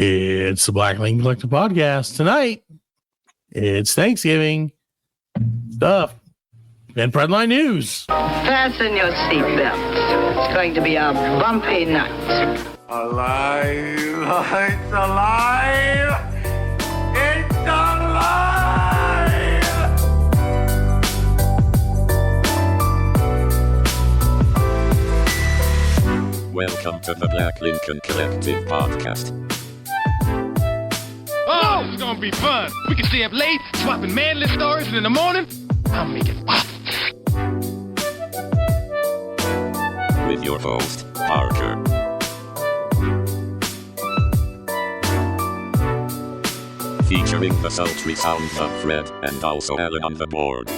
It's the Black Lincoln Collective Podcast. Tonight, it's Thanksgiving stuff and Fredline news. Fasten your seatbelts. It's going to be a bumpy night. Alive! It's alive! It's alive! Welcome to the Black Lincoln Collective Podcast. Oh, this is gonna be fun. We can stay up late, swapping manly stories, and in the morning, I'll make it pop. With your host, Parker. Featuring the sultry sounds of Fred and also Alan on the board.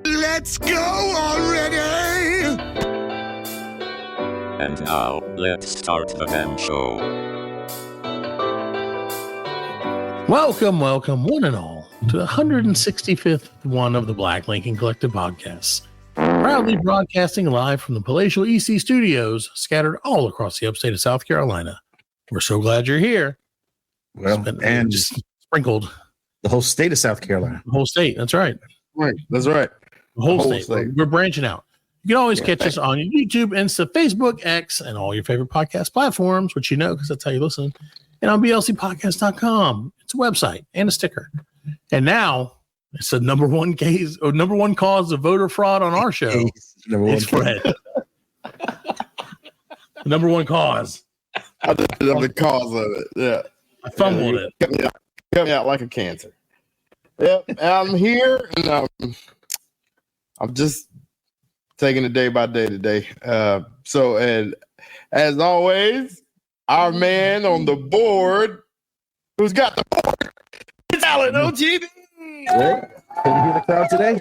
Let's go already! And now, let's start the damn show. Welcome, one and all, to the 165th one of the Black Lincoln Collective Podcasts. Proudly broadcasting live from the palatial EC studios scattered all across the upstate of South Carolina. We're so glad you're here. Well, and just sprinkled. the whole state of South Carolina. The whole state, that's right. Right, that's right. The whole state. We're branching out. You can always catch us on YouTube, Insta, Facebook, X, and all your favorite podcast platforms, which you know because that's how you listen. And on blcpodcast.com. It's a website and a sticker. And now it's the number one cause of voter fraud on our show. It's Fred. Number one cause. I didn't know the cause of it. Yeah. I fumbled it. Kept me out like a cancer. Yep. I'm here and I'm just taking it day by day today. And as always, our man on the board who's got the board, it's Alan OGB. Can you hear the crowd today?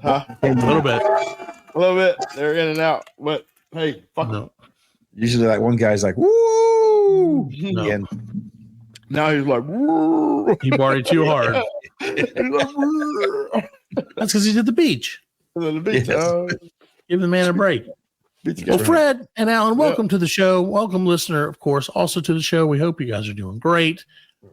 Huh? A little bit. A little bit. They're in and out. But hey, fuck No. Usually, like one guy's like, "Woo!" No. And Now he's like, "Woo." He partied too hard. He's like, "Woo." That's because he's at the beach. On the beach. Yes. Give the man a break. Beach Well, guy. Fred and Alan, welcome to the show. Welcome, listener, of course, also to the show. We hope you guys are doing great.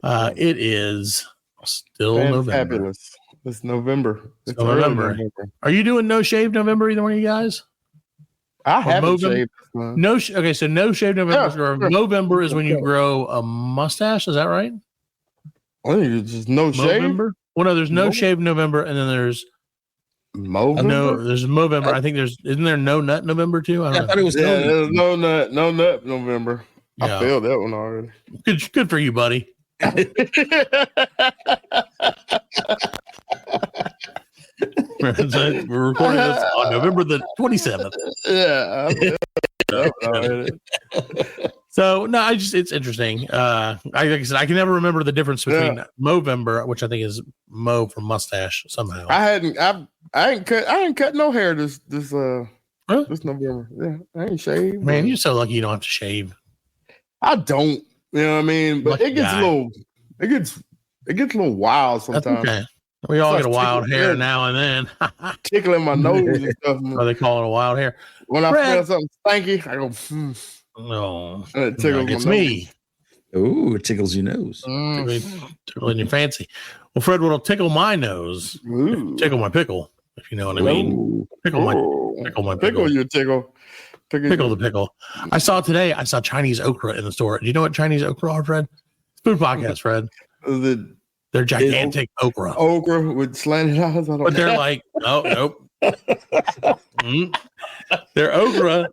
It is still November. Fabulous. It's November. It's Still early November. Are you doing no shave November, either one of you guys? I haven't November- shaved this month. No. Okay, so no shave November. Yeah, or sure. November is when you grow a mustache. Is that right? I think it's just no shave. November. Well, no, there's no Mo- shave November, and then there's Movember? no. There's Movember. I think isn't there no nut November too? I I don't thought know. it was Yeah, no. there's no nut November. Yeah. I failed that one already. Good for you, buddy. We're recording this on November the 27th. Yeah. I failed that one already. So no, it's interesting. Like I said, I can never remember the difference between Movember, which I think is Mo for mustache somehow. I ain't cut no hair this Really? this November. Yeah, I ain't shaved. Man, you're so lucky you don't have to shave. I don't. You know what I mean? But Lucky it gets guy. a little it gets a little wild That's sometimes. okay. We all Starts get a wild tickling hair your- now and then. Tickling my nose and stuff. Or they call it a wild hair. When I Fred. feel something stanky, I go, No, and it tickles it's my nose. me. Ooh, it tickles your nose. Tickling your fancy. Well, Fred, what'll tickle my nose? Ooh. Tickle my pickle, if you know what I mean. Ooh. Pickle my Ooh. pickle my Pickle pickle. you tickle. Pickle the pickle. I saw Chinese okra in the store. Do you know what Chinese okra are, Fred? Food podcast, Fred. The They're gigantic okra. okra with slanted eyes. I don't But they're know. like, oh, nope. They're okra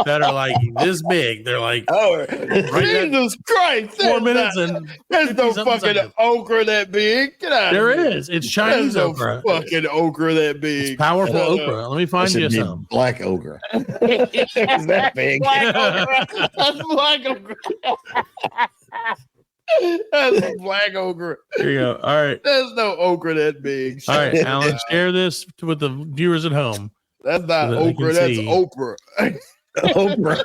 that are like this big. They're like Oh, Right Jesus Christ. 4 minutes There's and no 50-something fucking seconds. okra that big. Get out There of here. is. It's Chinese There's okra. no fucking okra that big. Powerful okra. Let me I find should you be some. black ogre. Is that big? Black okra. That's black okra. That's black okra. Here you go. All right. There's no okra that big. All right, Alan, share this with the viewers at home. That's not So that they can okra. That's see. Oprah. Oprah.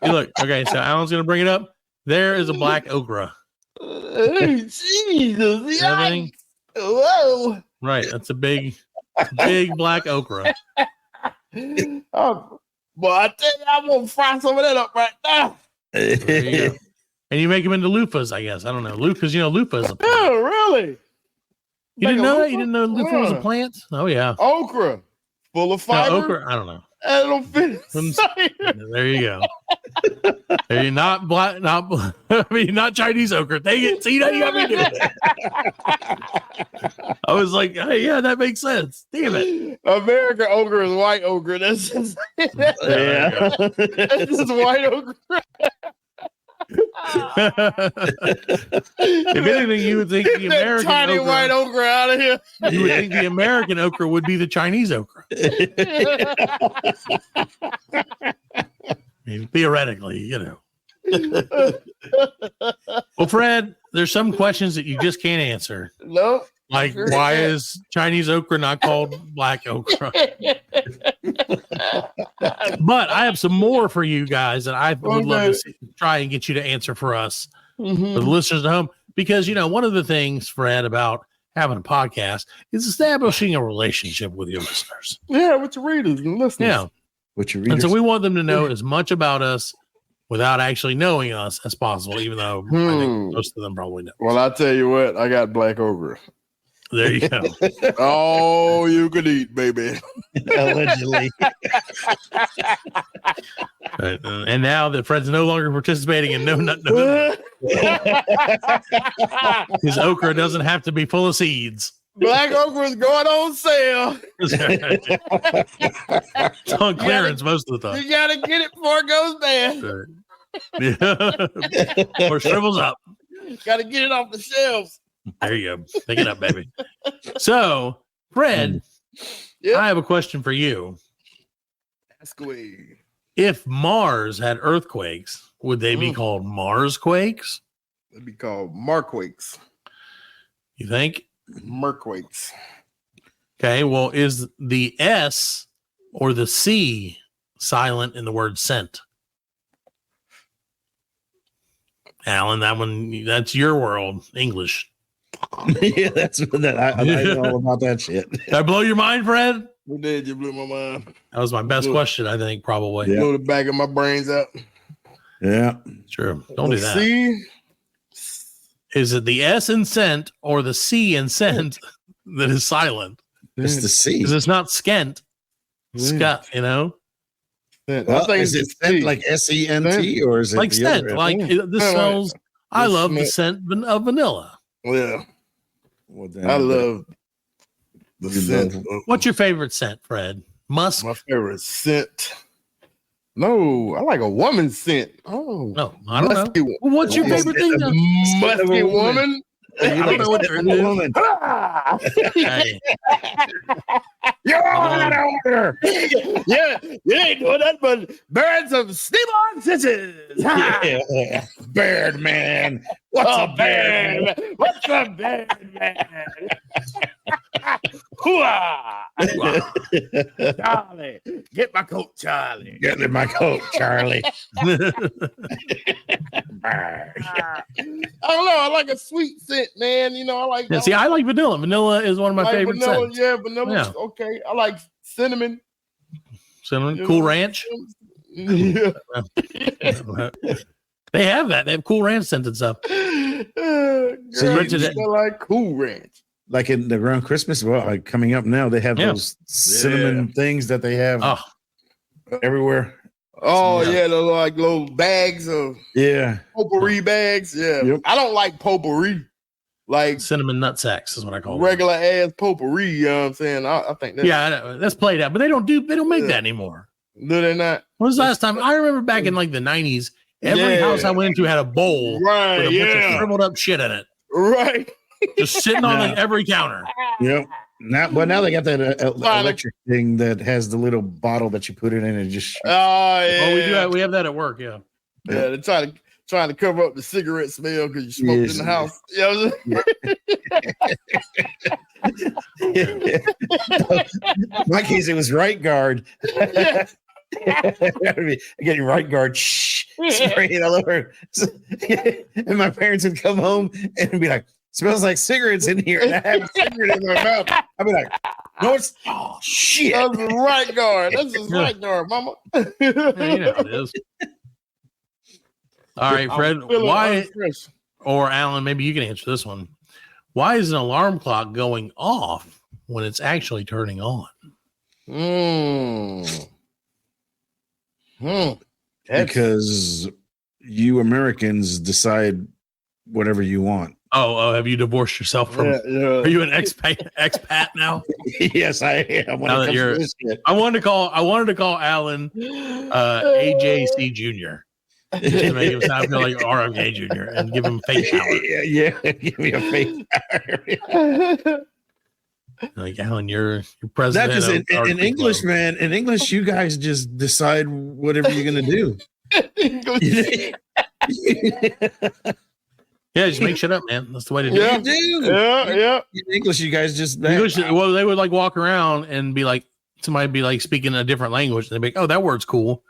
Hey, look, okay, so Alan's going to bring it up. There is a black okra. Jesus. Everything? Whoa. Right. That's a big black okra. Oh, boy, I tell you, I'm gonna fry some of that up right now. There you go. And you make them into loofahs, I guess. I don't know. Loofahs, loofah is a plant. Oh, really? You didn't Make a know that? loofah? You didn't know loofah was a plant? Oh, yeah. Okra, full of fiber. No, okra, I don't know. I don't fit. There you go. Are you not black? Not Chinese okra. Dang it! See, now you got me doing it. I was like, hey, yeah, that makes sense. Damn it! American okra is white okra. That's just, that's just white okra. If anything, you would think the American tiny okra, white okra out of here. You would think the American okra would be the Chinese okra. I mean, theoretically, Well, Fred, there's some questions that you just can't answer. Nope. Like, why is Chinese okra not called black okra? But I have some more for you guys that I would love to try and get you to answer for us, for the listeners at home. Because, one of the things, Fred, about having a podcast is establishing a relationship with your listeners. Yeah, with your readers and listeners. Yeah. With your readers. And so we want them to know as much about us without actually knowing us as possible, even though I think most of them probably know. Well, I'll tell you what, I got black okra. There you go. Oh, you can eat, baby. Allegedly. Right, and now that Fred's no longer participating in No Nut November, his okra doesn't have to be full of seeds. Black okra is going on sale. It's on clearance most of the time. You gotta get it before it goes bad. Yeah. Or shrivels up. Gotta get it off the shelves. There you go. Pick it up, baby. So, Fred, I have a question for you. Ask away. If Mars had earthquakes, would they be called Mars quakes? They'd be called Marquakes. You think? Merquakes. Okay, well, is the S or the C silent in the word scent? Alan, that's your world, English. Yeah, that's what I know all about that shit. Did I blow your mind, Fred? You did. You blew my mind. That was my best question, I think, probably. Blew the back of my brains out. Yeah. Sure. Don't do that. See? Is it the S in scent or the C in scent that is silent? It's the C. Because it's not skent. Scent, Well, I think is it scent like SENT or is it like the scent? other? Like this smells. I love the scent of vanilla. Yeah. Well, then, I love the scent. What's your favorite scent, Fred? Musk? My favorite scent. No, I like a woman's scent. Oh, No, I don't know. Well, what's your favorite thing? Musky woman. I don't know what they're woman. Hey, You're out of order. Yeah, you ain't doing that, but burn some steam-on stitches. Yeah. Bird man. What's a bird man? What's a bird man? Charlie, get my coat, Charlie. Get in my coat, Charlie. I don't know. I like a sweet scent, man. I like. yeah, see, I like vanilla. Vanilla is one of my favorite vanilla. scents. Yeah, vanilla. Yeah. Okay, I like cinnamon. Cinnamon, Cool Ranch. Yeah. They have that. They have Cool Ranch scent and stuff. Girl, Richard- you smell like Cool Ranch. Like around Christmas, like coming up now, they have those cinnamon things that they have everywhere. Oh yeah, those like little bags of potpourri bags. Yeah, Yep. I don't like potpourri. Like Cinnamon nut sacks is what I call it. regular ass potpourri. You know what I'm saying? I think that's, Yeah, I know. That's played out, but they don't make that anymore. do they not? When was the last time? I remember back in like the 90s, every house I went into had a bowl Right, with a bunch of yeah. shriveled up shit in it, Right. just sitting on like every counter. Yep. Now they got that electric thing that has the little bottle that you put it in and just. Yeah. Oh, we have that at work. Yeah. Yeah, they're trying to cover up the cigarette smell because you smoked in the house. You know what I'm My case, it was right guard. Getting right guard, spraying all over. And my parents would come home and be like, "Smells like cigarettes in here." And I have a cigarette in my mouth. I'd be like, No, it's shit. That's the right guard. That's his right guard, mama. Yeah, you know how it is. All right, Fred. Why, or Alan, maybe you can answer this one. Why is an alarm clock going off when it's actually turning on? Because you Americans decide whatever you want. Oh, have you divorced yourself from? Are you an expat now? Yes, I am. Now that you're, I wanted to call Alan AJC Jr. to make him sound like RFK Jr. and give him fake power. Yeah, give me a fake power. Like, Alan, you're president. That is in English, man. In English, you guys just decide whatever you're gonna do. Yeah, just make shit up, man. That's the way to do it. Yeah. In English, you guys just well, they would like walk around and be like, somebody be like speaking a different language, and they'd be like, "Oh, that word's cool.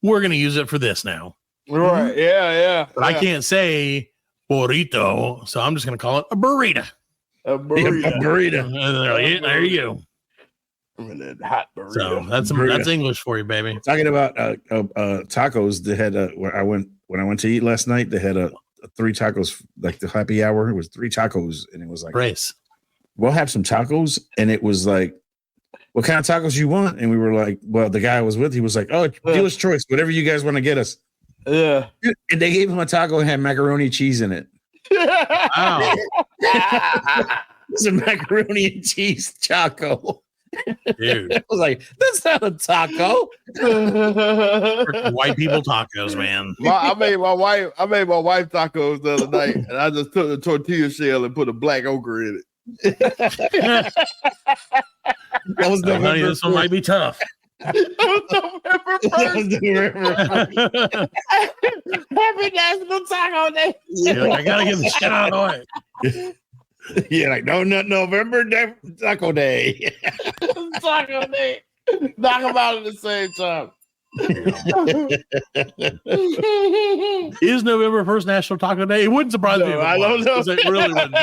We're gonna use it for this now." Right? Yeah. But I can't say burrito, so I'm just gonna call it a burrito. A burrito. A burrito. And they're like, there you go. Hot burrito. So that's English for you, baby. Talking about tacos, they had when I went to eat last night, they had 3 tacos, like the happy hour. It was 3 tacos, and it was like, Grace, we'll have some tacos, and it was like, what kind of tacos you want? And we were like, well, the guy I was with, he was like, oh, dealer's choice, whatever you guys want to get us. Yeah. And they gave him a taco and had macaroni and cheese in it. wow. It's a macaroni and cheese taco. Dude. I was like, that's not a taco. White people tacos, man. I made my wife tacos the other night, and I just took the tortilla shell and put a black okra in it. That was the honey, this one might be tough. November 1st. Happy National Taco Day. You're like, I gotta get the shit out of the way. Yeah, like no, November Taco Day. Taco Day. Knock them out at the same time. Is November 1st National Taco Day? It wouldn't surprise me. I don't know. It really wouldn't.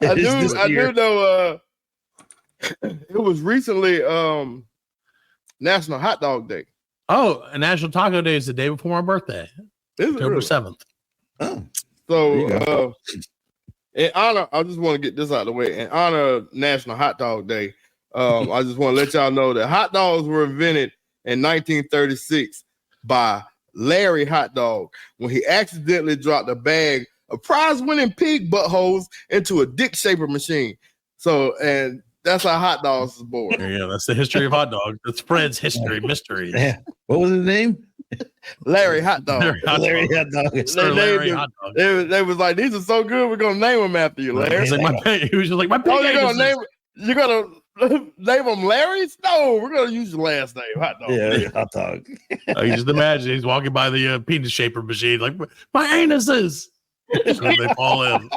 I do know. It was recently National Hot Dog Day. Oh, and National Taco Day is the day before my birthday, October 7th. Oh. So, in honor, I just want to get this out of the way. In honor of National Hot Dog Day, I just want to let y'all know that hot dogs were invented in 1936 by Larry Hot Dog when he accidentally dropped a bag of prize-winning pig buttholes into a dick shaper machine. So, and that's how hot dogs was born. Yeah, that's the history of hot dogs. That's Fred's history mystery. Yeah. What was his name? Larry Hot Dog. Larry Hot Dog. Larry Hot Dog. They was like, these are so good, we're gonna name them after you, Larry. He was just like, my pig. You're gonna name them Larry's? No, we're gonna use your last name, Hot Dog. Yeah, Hot Dog. You just imagine he's walking by the penis shaper machine, like, my anuses. So they fall in.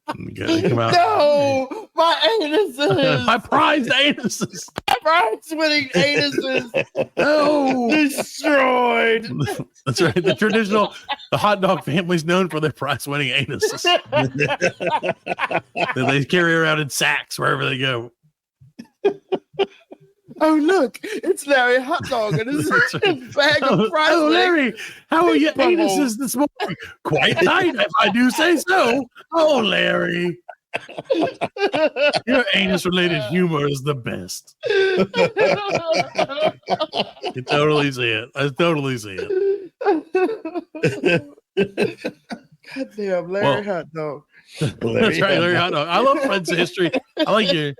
Come out. No, my anuses. My prized anuses. My prize-winning anuses. No, destroyed. That's right. The hot dog family's known for their prize-winning anuses. That they carry around in sacks wherever they go. Oh, look, it's Larry Hot Dog and his bag of fries. Oh, Larry, how are your anuses this morning? Quite tight, if I do say so. Oh, Larry. Your anus-related humor is the best. You totally see it. I totally see it. Goddamn, Larry Hot Dog. That's right, Larry Hot Dog. I love Fred's history. I like your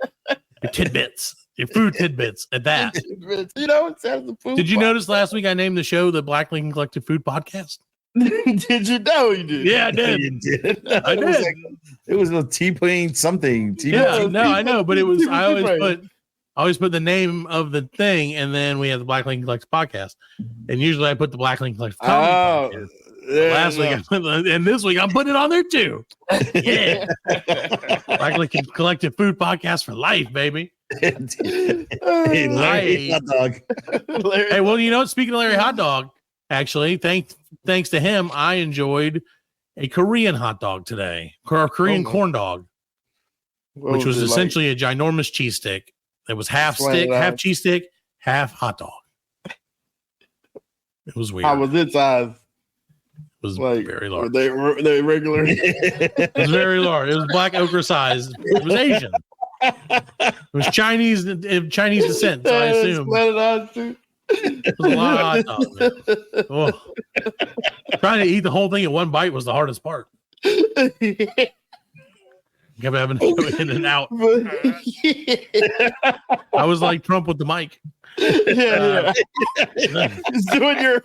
tidbits. Your food tidbits at that. You know, it says the food. Did you notice last week I named the show the Black Lincoln Collective Food Podcast? Did you know you did? Yeah, I did. You did. I did. It was a T-Pain something. Yeah, no, I know, but it was. I always put the name of the thing, and then we have the Black Lincoln Collective Podcast, and usually I put the Black Lincoln Collective Podcast. Yeah, week, and this week I'm putting it on there too. Yeah, Black Lincoln Collective Food Podcast for life, baby. Hey, Larry Hot Dog. Hey, well, you know, speaking of Larry Hot Dog, actually, thanks to him, I enjoyed a Korean hot dog today, or a Korean corn dog, which was essentially a ginormous cheese stick that was half stick, half cheese stick, half hot dog. It was weird. How was its size? It was very large. Were they regular? It was very large. It was black okra size. It was Asian. It was Chinese descent, so I assume. It was a lot of hot dogs. Oh. Trying to eat the whole thing in one bite was the hardest part. Kept having to go in and out. I was like Trump with the mic. Yeah. He's doing your.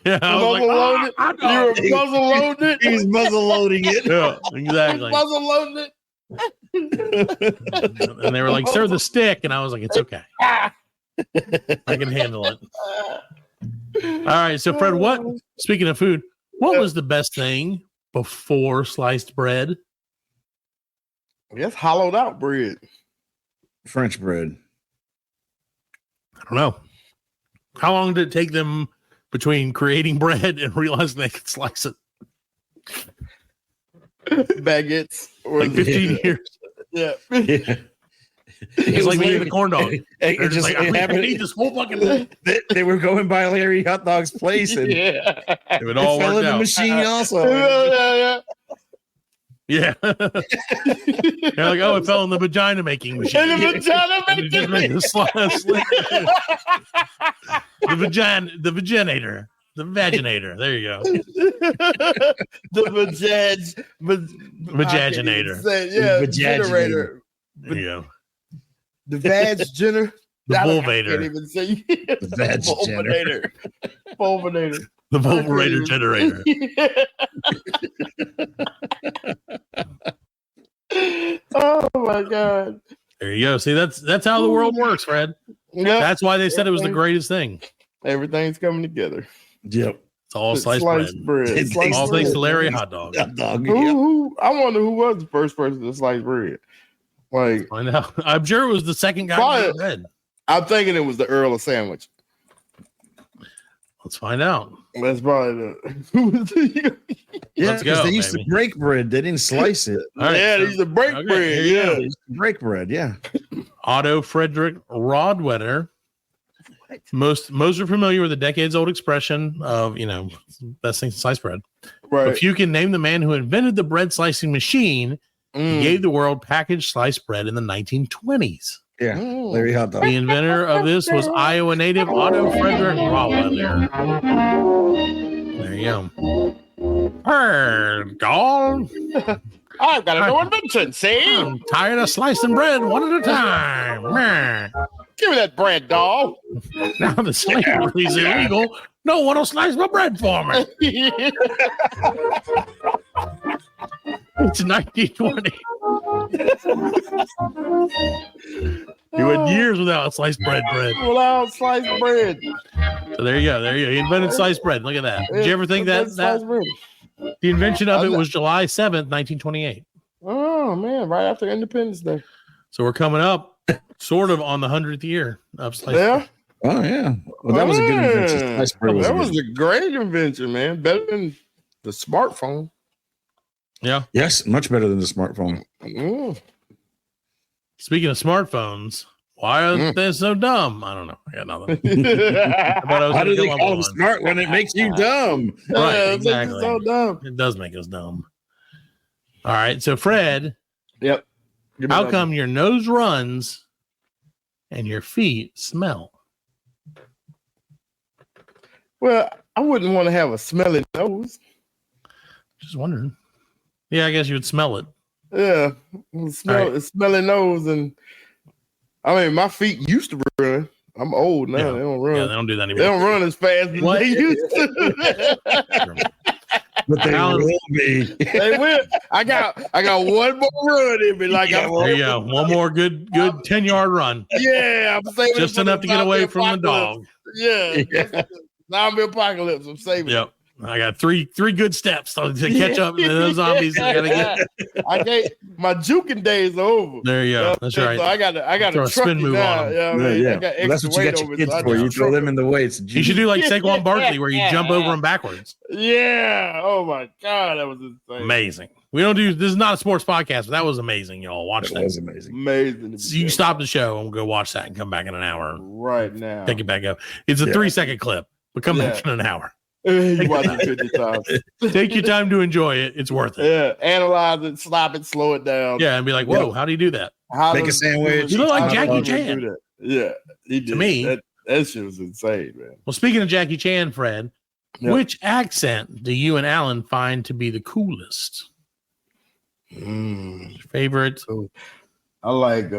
Yeah, I was like, you were muzzle loading it. He's muzzle loading it. Yeah, exactly. Muzzle loading it. And they were like, serve the stick. And I was like, it's okay. I can handle it. All right. So, Fred, speaking of food, what was the best thing before sliced bread? I guess hollowed out bread. French bread. I don't know. How long did it take them between creating bread and realizing they could slice it? Baguettes. Like 15 years. Yeah. It's like making a corn dog. It just happened. Eat this whole fucking thing. They were going by Larry Hot Dog's place, and it all fell worked in the out. machine also. Yeah. They're like, oh, it fell in the vagina making machine. In the vagina making machine. The vaginator. The vaginator. There you go. The Vaginator. Yeah, generator. There you go. The vaginator. The vulvator. I can't even say The vaginator. Vulvinator. The vulverator generator. Oh my God. There you go. See, that's how the world works, Fred. Yep. That's why they said it was the greatest thing. Everything's coming together. Yep. It's all sliced bread. It's All thanks to Larry Hot Dog. Hot dog. Who, I wonder who was the first person to slice bread. Like, I know. I'm sure it was the second guy Probably- who bread. I'm thinking it was the Earl of Sandwich. Let's find out. That's probably the. Yeah, Let's because go, they used baby. to break bread. They didn't slice it. All right, Yeah, so- these are break okay, bread. here you Yeah. go. They used to break bread. Yeah. Otto Frederick Rodwetter. Most are familiar with the decades-old expression of, best thing since sliced bread. Right. If you can name the man who invented the bread slicing machine, he gave the world packaged sliced bread in the 1920s. Yeah. Larry Hot Dog. The inventor of this was Iowa native Otto Frederick Rodwetter. There you go. Hey, dog. I've got a new invention, see? I'm tired of slicing bread one at a time. Meh. Give me that bread, dog. Now the slavery is illegal. No one will slice my bread for me. It's 1920. You went years without sliced bread. Without sliced bread. So there you go. He invented sliced bread. Look at that. Did you ever think that sliced bread? the invention of it was July 7th, 1928? Oh, man. Right after Independence Day. So we're coming up sort of on the 100th year of sliced bread. Oh, yeah. Well, that was a good invention. Sliced bread That a was good- a great invention, man. Better than the smartphone. Yeah. Yes, much better than the smartphone. Speaking of smartphones, why are they so dumb? I don't know. I got nothing. How do they call them smart when it makes you dumb? Right, Yeah, exactly. so dumb. It does make us dumb. All right. So, Fred, Yep. how come your nose runs and your feet smell? Well, I wouldn't want to have a smelly nose. Just wondering. Yeah, I guess you would smell it. Yeah. Smelly nose. And I mean, my feet used to run. I'm old now. Yeah. They don't run. Yeah, they don't do that They anymore. don't run as fast as What? they used to. But they Alan- will be. They will. I got one more run in me. Like Yeah, I'm There you go. One more good 10-yard run. Yeah, I'm saving Just it for enough the to get away zombie from the apocalypse. dog. Yeah. Zombie apocalypse. I'm saving. Yep. I got three good steps to catch up to those zombies. I can't. My juking days are over. There you go. That's right. So I got throw to a spin move on them. I got extra that's what you got your kids for. You throw them in the weights. You should do like Saquon Barkley, where you jump over them backwards. Yeah. Oh my God, that was insane. Amazing. We don't do this. Is not a sports podcast, but that was amazing. Y'all watch that. It was amazing. Amazing. So you stop the show and go watch that and come back in an hour. Right now. Pick it back up. It's a 3-second clip, but come back in an hour. You watch it 50 times. Take your time to enjoy it. It's worth it. Yeah. Analyze it, stop it, slow it down. Yeah, and be like, whoa, how do you do that? Make a sandwich. You look like Jackie Chan. Yeah. He did. To me. That shit was insane, man. Well, speaking of Jackie Chan, Fred, which accent do you and Alan find to be the coolest? Favorite? I want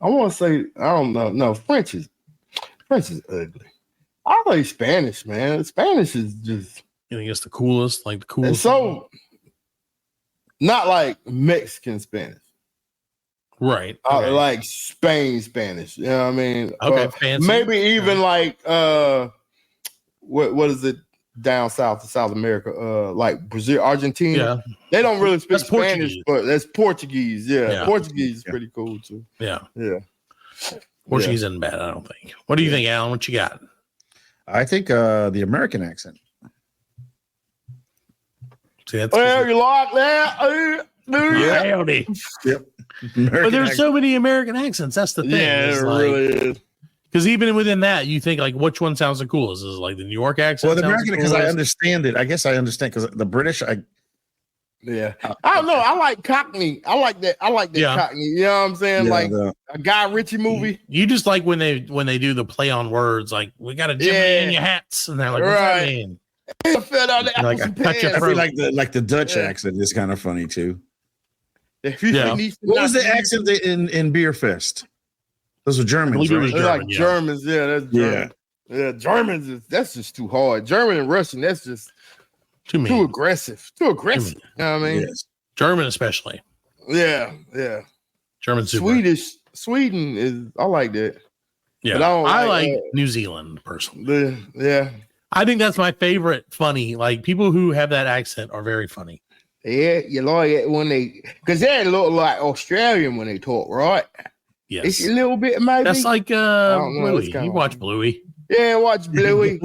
to say, I don't know. No, French is ugly. I like Spanish, man. Spanish is just. You think it's the coolest? Like the coolest? It's so not like Mexican Spanish. Right. Okay. Like Spain Spanish. You know what I mean? Okay, fancy. Maybe even like what is it down south of South America? Like Brazil, Argentina. Yeah. They don't really speak That's Spanish, Portuguese. but that's Portuguese. Yeah. Portuguese is pretty cool too. Yeah. Yeah. Portuguese isn't bad, I don't think. What do you think, Alan? What you got? I think the American accent. See, that's you like that? howdy. Yep. But there's so many American accents. That's the thing. Yeah, it really is. Because even within that, you think like which one sounds the coolest? Is it like the New York accent? Well, the American, because I understand it. I guess I understand because the British, I don't know. I like Cockney. I like that Cockney. You know what I'm saying? Like a Guy Ritchie movie. You just like when they do the play on words, like we got a Jimmy in your hats, and they're like, what's that mean? I fed out the Like, apples and I touch your pears. feel like the Dutch accent is kind of funny too. Yeah. What was the accent in Beer Fest? Those were Germans, right? They're like Germans. Yeah, that's German. Yeah, Germans that's just too hard. German and Russian, that's just too aggressive. Too aggressive. You know what I mean? Yes. German especially. Yeah. German super. Sweden is I like that. Yeah. But I like New Zealand personally. Yeah. I think that's my favorite funny. Like people who have that accent are very funny. Yeah, you like it when because they look like Australian when they talk, right? Yes. It's a little bit maybe. That's like Bluey. You watch Bluey. Yeah, watch Bluey.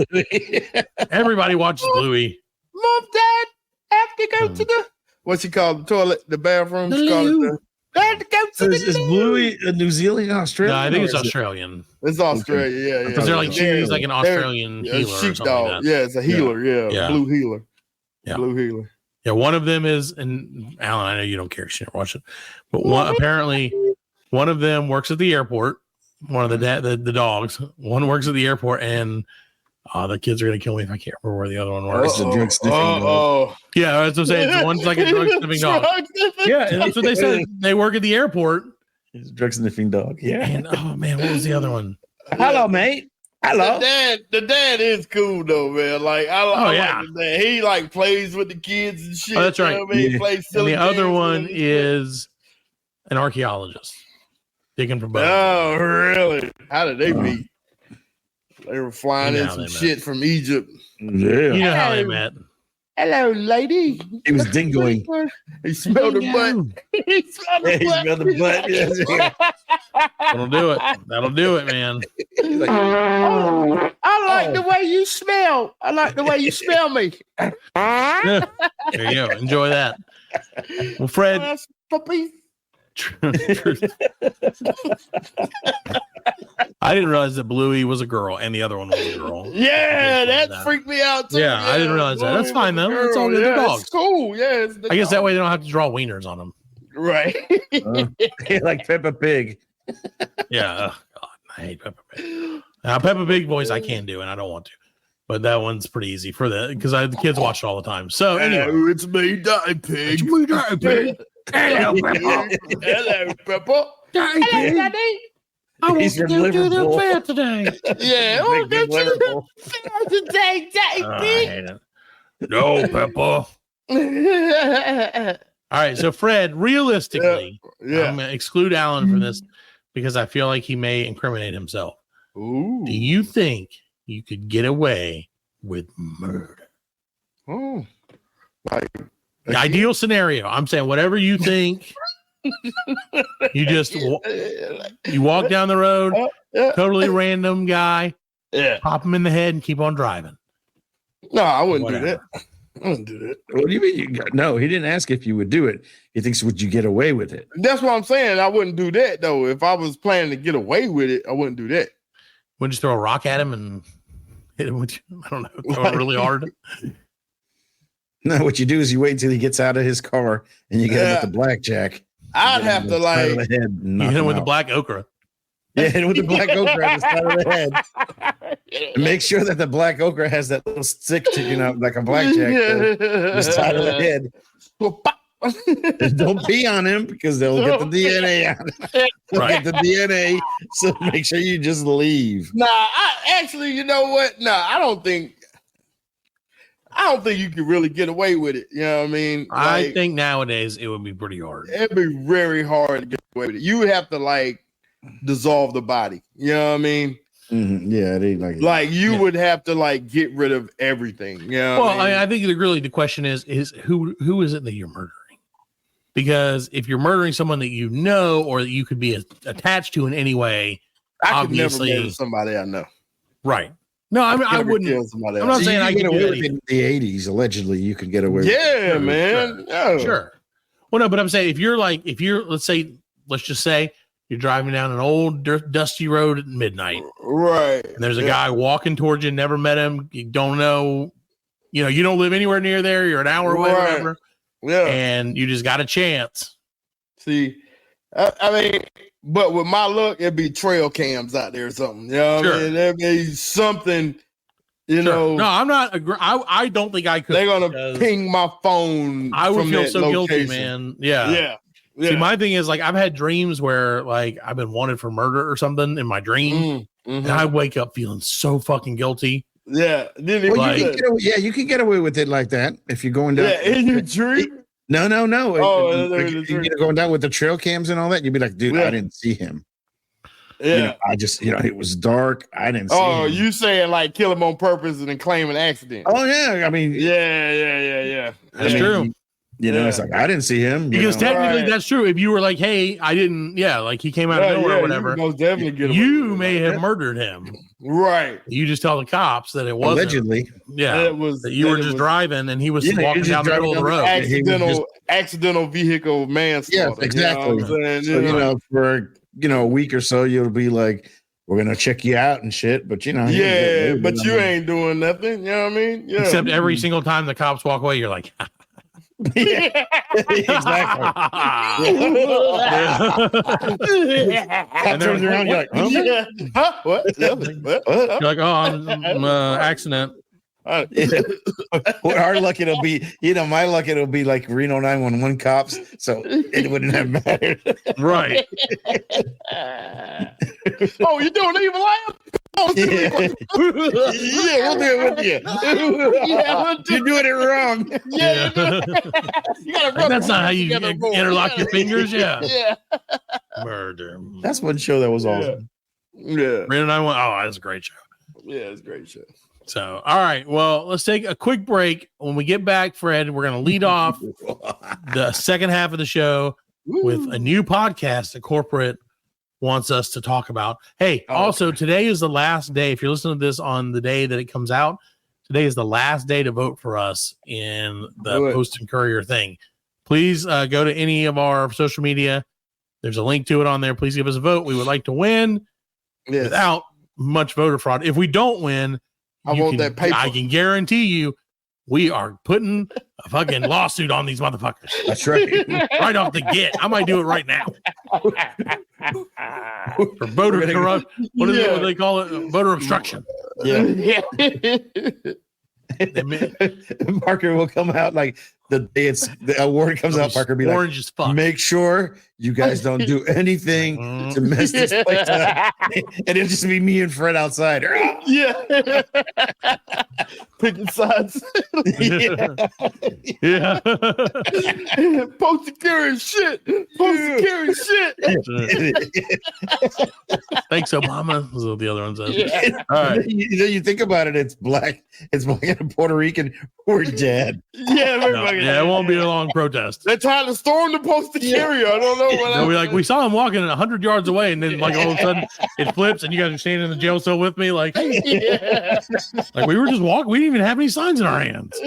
Everybody watches Bluey. Mom, Dad, I have to go to the what's he called? The toilet, the bathroom. The loo. I have to go to the Is Bluey a New Zealand, Australian? No, I think it's Australian. It's Australia, yeah. Because they're like choose like an Australian healer or something like that. Yeah, it's a healer, yeah. Blue healer. Yeah. Blue healer. Yeah, one of them is, and Alan, I know you don't care because you never watch it, but apparently one of them works at the airport. One of the dogs. One works at the airport, and the kids are gonna kill me if I can't remember where the other one works. It's a drug sniffing dog. Yeah, that's what I'm saying. One's like a drug sniffing dog. Yeah, and that's what they said. They work at the airport. It's a drug sniffing dog. Yeah. And oh man, what was the other one? Hello, mate. Hello. The dad is cool though, man. Like I like the dad. He like plays with the kids and shit. Oh, that's right. You know what I mean? He plays silly And the other games one is an archaeologist digging for bones. Oh, really? How did they meet? They were flying in some shit from Egypt. Yeah. You know how they met. Hello, lady. He was dingoing. He smelled the butt. He smelled the butt. Yeah. That'll do it. That'll do it, man. I like the way you smell. I like the way you smell me. There you go. Enjoy that. Well, Fred. Puppy. I didn't realize that Bluey was a girl and the other one was a girl. Yeah, that freaked me out too. Yeah, I didn't realize that. That's fine though. That's all good. They're dogs. It's cool. Yeah, I guess that way they don't have to draw wieners on them. Right. Like Peppa Pig. Yeah. Oh, God, I hate Peppa Pig. Now, Peppa Pig voice I can do and I don't want to. But that one's pretty easy for because the kids watch it all the time. So anyway, it's me, Daddy Pig. It's me, Daddy Pig. Hello, Peppa. Hello, Peppa. Daddy Pig. Daddy. I want to go to the fair today. Yeah. Oh, go to the fair today, Daddy Pig. No, Peppa. All right. So, Fred, realistically, I'm going to exclude Alan from this because I feel like he may incriminate himself. Ooh. Do you think you could get away with murder? Oh, like The ideal scenario. I'm saying whatever you think. You just you walk down the road, totally random guy, pop him in the head and keep on driving. No, I wouldn't Whatever. do that. I wouldn't do that. What do you mean? No, he didn't ask if you would do it. He thinks, would you get away with it? That's what I'm saying. I wouldn't do that though. If I was planning to get away with it, I wouldn't do that. Wouldn't you throw a rock at him and hit him with, I don't know, throw it really hard? No, what you do is you wait until he gets out of his car and you get him with the blackjack. I'd have to like the head You hit him with the black okra. Yeah, hit him with the black okra at the side of the head. And make sure that the black okra has that little stick to, like a blackjack. The side of the head. And don't pee on him because they'll get the DNA on him. Right. Get the DNA. So make sure you just leave. Nah, you know what? Nah, I don't think you can really get away with it. You know what I mean? I think nowadays it would be pretty hard. It'd be very hard to get away with it. You would have to like dissolve the body. You know what I mean? Mm-hmm. Yeah, it ain't like you would have to like get rid of everything. You know what I mean? I think really the question is who is it that you're murdering? Because if you're murdering someone that you know or that you could be attached to in any way, I could obviously never murder somebody I know. Right. No, I mean I wouldn't. I'm not saying I could get away do with it in the 80s. Allegedly, you could get away with it. Yeah, man. Sure. Sure. Well, no, but I'm saying if you're let's just say you're driving down an old dusty road at midnight. Right. And there's a guy walking towards you, never met him. You don't know, you don't live anywhere near there. You're an hour away, whatever. Yeah. And you just got a chance. See, I mean, but with my luck, it'd be trail cams out there or something. You know what I mean? There'd be something, know. No, I'm not. I don't think I could. They're going to ping my phone. I would feel so location. guilty, man. Yeah. See, my thing is like I've had dreams where like I've been wanted for murder or something in my dream, and I wake up feeling so fucking guilty. Yeah. You can get away with it like that if you're going down. Yeah, in your dream. No. Oh, you're going down with the trail cams and all that. You'd be like, dude, I didn't see him. Yeah, I just, it was dark. I didn't see him. Oh, you saying like kill him on purpose and then claim an accident? Oh yeah, I mean, yeah. That's true. It's like I didn't see him because technically that's true. If you were like, hey, I didn't, like he came out of nowhere or whatever, you may have murdered him. Right. You just tell the cops that it wasn't. Allegedly. Yeah. That you were just driving and he was walking down the middle of the road. Accidental vehicle manslaughter. Yes, exactly. So, for a week or so, you'll be like, we're gonna check you out and shit, but but you ain't doing nothing. You know what I mean? Yeah. Except every single time the cops walk away, you're like, yeah, exactly. And turns around, you're like, huh? What? You're like, oh, I'm accident. Our luck it'll be, my luck it'll be like Reno 911 cops, so it wouldn't have mattered. Right. Oh, you doing evil laugh? Oh, yeah, we'll do it with you. You're doing it wrong. Yeah. You gotta that's not how you interlock your fingers. Yeah. Murder. That's one show that was awesome. Yeah. Reno 911. Oh, that's a great show. Yeah, it's a great show. So, all right. Well, let's take a quick break. When we get back, Fred, we're going to lead off the second half of the show with a new podcast that corporate wants us to talk about. Hey, also, today is the last day. If you're listening to this on the day that it comes out, today is the last day to vote for us in the Post and Courier thing. Please go to any of our social media. There's a link to it on there. Please give us a vote. We would like to win without much voter fraud. If we don't win, that paper. I can guarantee you we are putting a fucking lawsuit on these motherfuckers. That's right. Right off the get. I might do it right now. For voter corruption. What do they call it? Voter obstruction. Yeah. Parker will come out like the day the award comes out. Parker be orange as fuck. Make sure You guys don't do anything to mess this place up. And it'll just be me and Fred outside. Yeah. Picking sides. Yeah. Post security shit. Post security shit. Thanks, Obama. That's what the other one says. Yeah. All right. You think about it, it's black and Puerto Rican. We're dead. Yeah, No, yeah, it won't be a long protest. They're trying to storm the post security. I don't know what They'll be like, we saw him walking 100 yards away, and then like all of a sudden it flips, and you guys are standing in the jail cell with me, like, like we were just walking. We didn't even have any signs in our hands.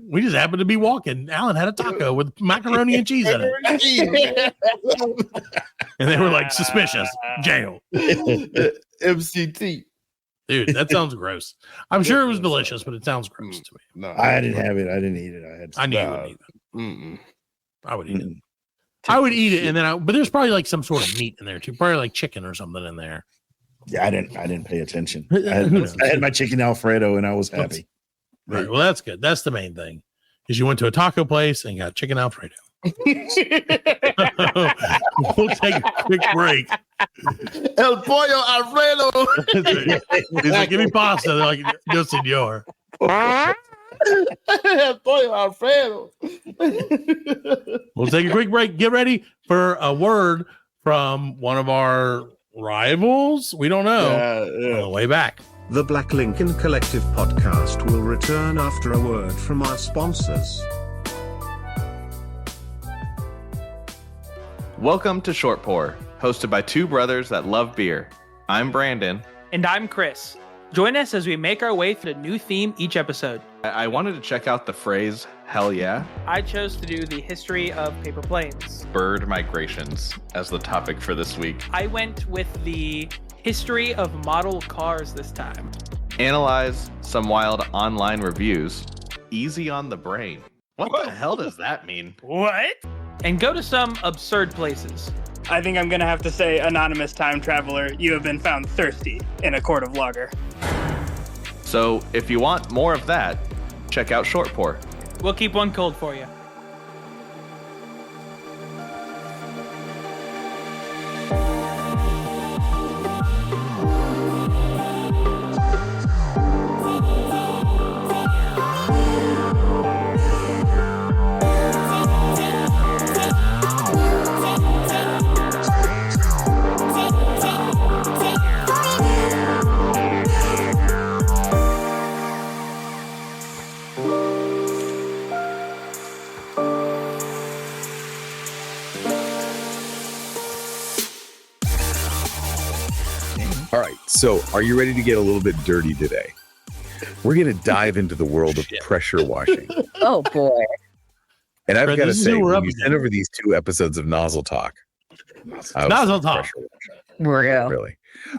We just happened to be walking. Alan had a taco with macaroni and cheese in it, and they were like, suspicious, jail. MCT. Dude, that sounds gross. I'm sure it was delicious, but it sounds gross to me. No, I didn't have it. I didn't eat it. I knew you wouldn't eat it. Mm-mm. I would eat it. I would eat it, and then but there's probably like some sort of meat in there too, probably like chicken or something in there. Yeah, I didn't pay attention. I had my chicken Alfredo, and I was happy. Right. Well, that's good. That's the main thing. Is you went to a taco place and got chicken Alfredo. We'll take a quick break. El pollo Alfredo. He's like, give me pasta. They're like, no, senor. El pollo Alfredo. We'll take a quick break. Get ready for a word from one of our rivals. We don't know. On the way back. The Black Lincoln Collective podcast will return after a word from our sponsors. Welcome to Short Pour, hosted by two brothers that love beer. I'm Brandon. And I'm Chris. Join us as we make our way through a new theme each episode. I wanted to check out the phrase, hell yeah, I chose to do the history of paper planes. bird migrations as the topic for this week. I went with the history of model cars this time. Analyze some wild online reviews. Easy on the brain. What the hell does that mean? What? And go to some absurd places. I think I'm going to have to say, anonymous time traveler, you have been found thirsty in a quart of lager. So if you want more of that, check out Short Pour. We'll keep one cold for you. All right, so are you ready to get a little bit dirty today? We're going to dive into the world of pressure washing. Oh, boy. And I've got to say, when you again. sent over these 2 episodes of Nozzle Talk, Nozzle Talk. Really.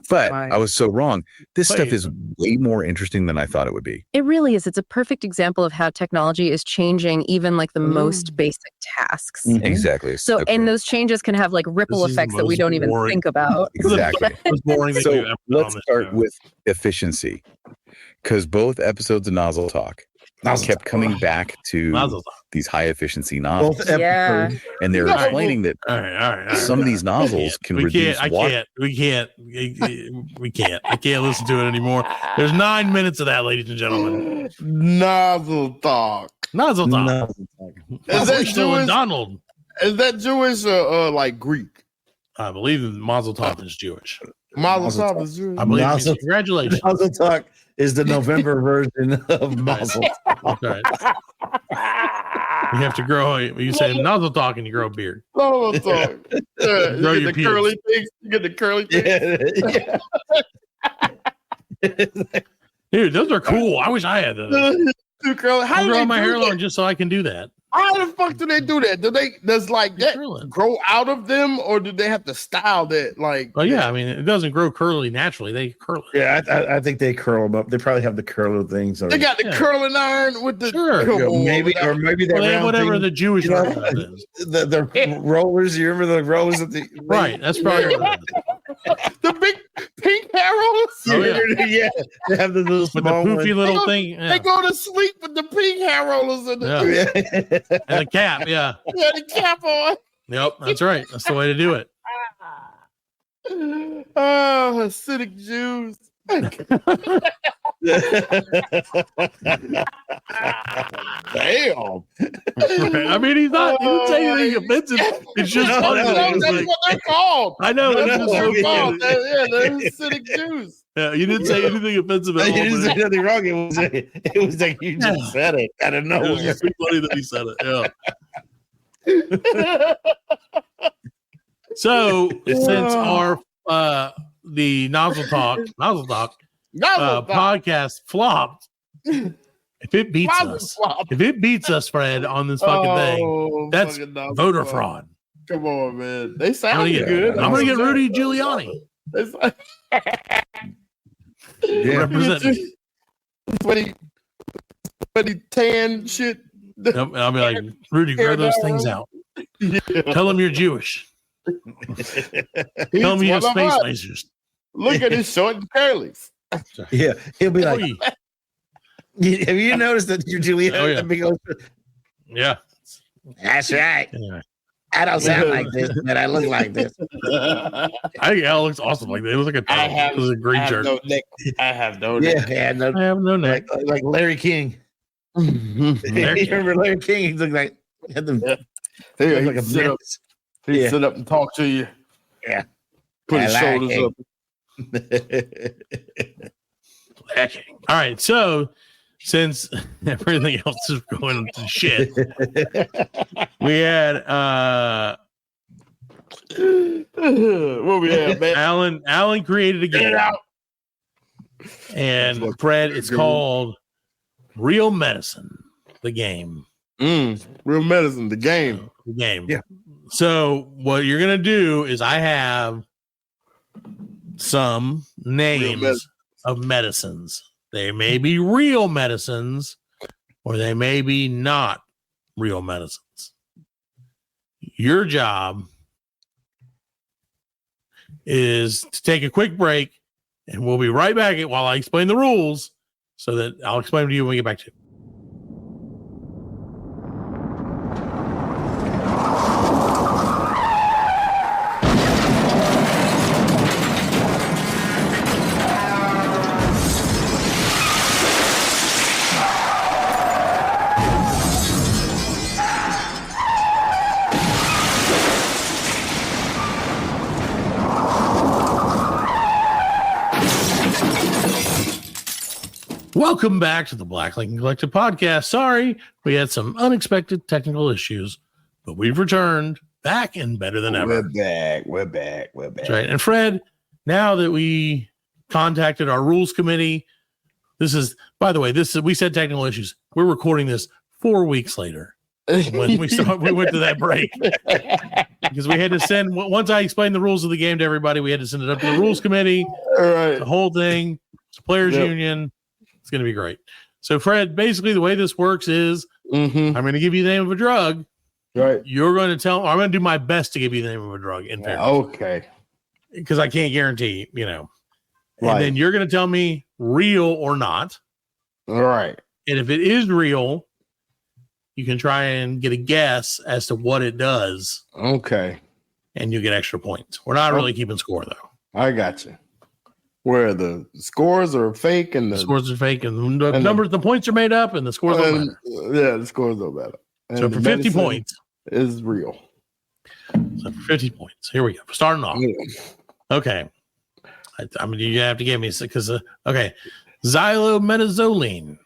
But I was so wrong. This stuff Wait. is way more interesting than I thought it would be. It really is. It's a perfect example of how technology is changing even like the most basic tasks. Exactly. So, Okay. and those changes can have like ripple This is the effects that we most don't even boring- think about. Exactly. Most boring thing we've So ever done let's on this start show. with efficiency, because both episodes of Nozzle Talk kept coming back to Nozzle Talk. these high efficiency nozzles. Both episodes. And they're explaining that All right. some of these nozzles can reduce water. We can't. I can't listen to it anymore. There's 9 minutes of that, ladies and gentlemen. Nozzle talk. Nozzle Talk. Nozzle Talk. Is that We're still in Jewish? Donald. Is that Jewish or like Greek? I believe Mazel Tov is Jewish. Mazel Tov is Jewish. I believe. Mazel- Congratulations. Mazel Talk is the November version of Mazel. That's right. You have to grow. You say Nozzle Talk and you grow a beard. Mazel Tov. Grow You your get the pubes. curly things. You get the curly things. Dude, those are cool. I wish I had those. Too curly. How I'm do growing they my do hair that? long just so I can do that. How the fuck do they do that? Does like that grow out of them, or do they have to style that? Like, Oh yeah, I mean it doesn't grow curly naturally. They curl it. Yeah, I think they curl them up. They probably have the curler things. they got the curling iron with the Sure. Come on, maybe man. or maybe Well, that they have round whatever thing, the Jewish you know, version is. the rollers. You remember the rollers that the Right. That's probably what it is. the big pink hair rollers. Oh, yeah. yeah, they have the little With the small poofy ones. little go- thing. They Yeah. go to sleep with the pink hair rollers and the, Yeah. And the cap, yeah. yeah, the cap on. Yep, that's right. That's the way to do it. Oh, acidic juice. Damn. I mean, he didn't say anything offensive. It's just funny. That's what they're called. I know. That's That's what so they're called. funny. They're acidic juice. Yeah, you didn't say anything offensive at all. You didn't say but nothing wrong. It was like you just said it out of it was nowhere. just so funny that he said it. Yeah. So since our the nozzle talk podcast flopped, if it beats us, Fred, on this fucking thing, that's voter fraud. Come on, man. They sound I'm good. gonna get Rudy Giuliani. Representing. Sweaty tan shit. I'll be like, Rudy, grow those things out. Tell him you're Jewish. Tell him you have space lasers. Look at his short and curlies. Yeah, he'll be like, have you noticed that you're Giuliani? Oh, yeah. Big old... Yeah, that's right. Yeah. I don't sound like this, but I look like this. I think Al looks awesome. Like they look like a green shirt. No neck. I have no neck. Yeah, I have no neck. Like Larry King. You remember Larry King? He looked like had the like a sit up. He sit up and talk to you. Yeah. Put his shoulders up. All right, so since everything else is going to shit, we had what we had, man? Alan created a game, and Fred, it's called Real Medicine, the game. Real Medicine, the game. The game. Yeah. So what you're gonna do is I have some names of medicines. They may be real medicines, or they may be not real medicines. Your job is to take a quick break, and we'll be right back while I explain the rules, so that I'll explain to you when we get back to it. Welcome back to the Black Lincoln Collective podcast. Sorry, we had some unexpected technical issues, but we've returned back and better than ever. We're back. That's right. And Fred, now that we contacted our rules committee, this is, by the way, we said technical issues. We're recording this 4 weeks later when we went to that break because we had to send, once I explained the rules of the game to everybody, we had to send it up to the rules committee. All right. The whole thing. It's a players union. It's going to be great. So, Fred, basically the way this works is I'm going to give you the name of a drug. Right. You're going to I'm going to do my best to give you the name of a drug. In fairness. Okay. Because I can't guarantee, And Right. then you're going to tell me real or not. All right. And if it is real, you can try and get a guess as to what it does. Okay. And you get extra points. We're not really keeping score, though. I got you. Where the scores are fake and the scores are fake and the numbers, the points are made up and the scores don't matter. Yeah, the scores don't matter. And so for 50 points is real. So for 50 points, here we go. Starting off. Okay. I mean, you have to give me because okay. Xylometazoline.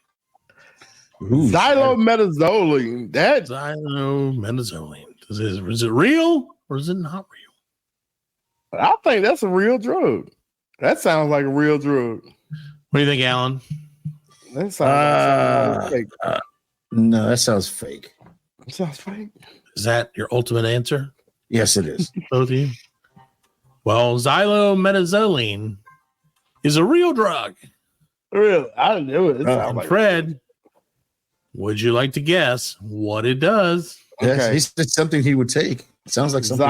Xylometazoline. That's Xylometazoline. Is it real or is it not real? I think that's a real drug. That sounds like a real drug. What do you think, Alan? That sounds like fake. No, that sounds fake. It sounds fake. Is that your ultimate answer? Yes, it is. Both of you? Well, xylometazoline is a real drug. Really? I knew it. And like Fred, would you like to guess what it does? Yes, okay. He said something he would take. It sounds like something.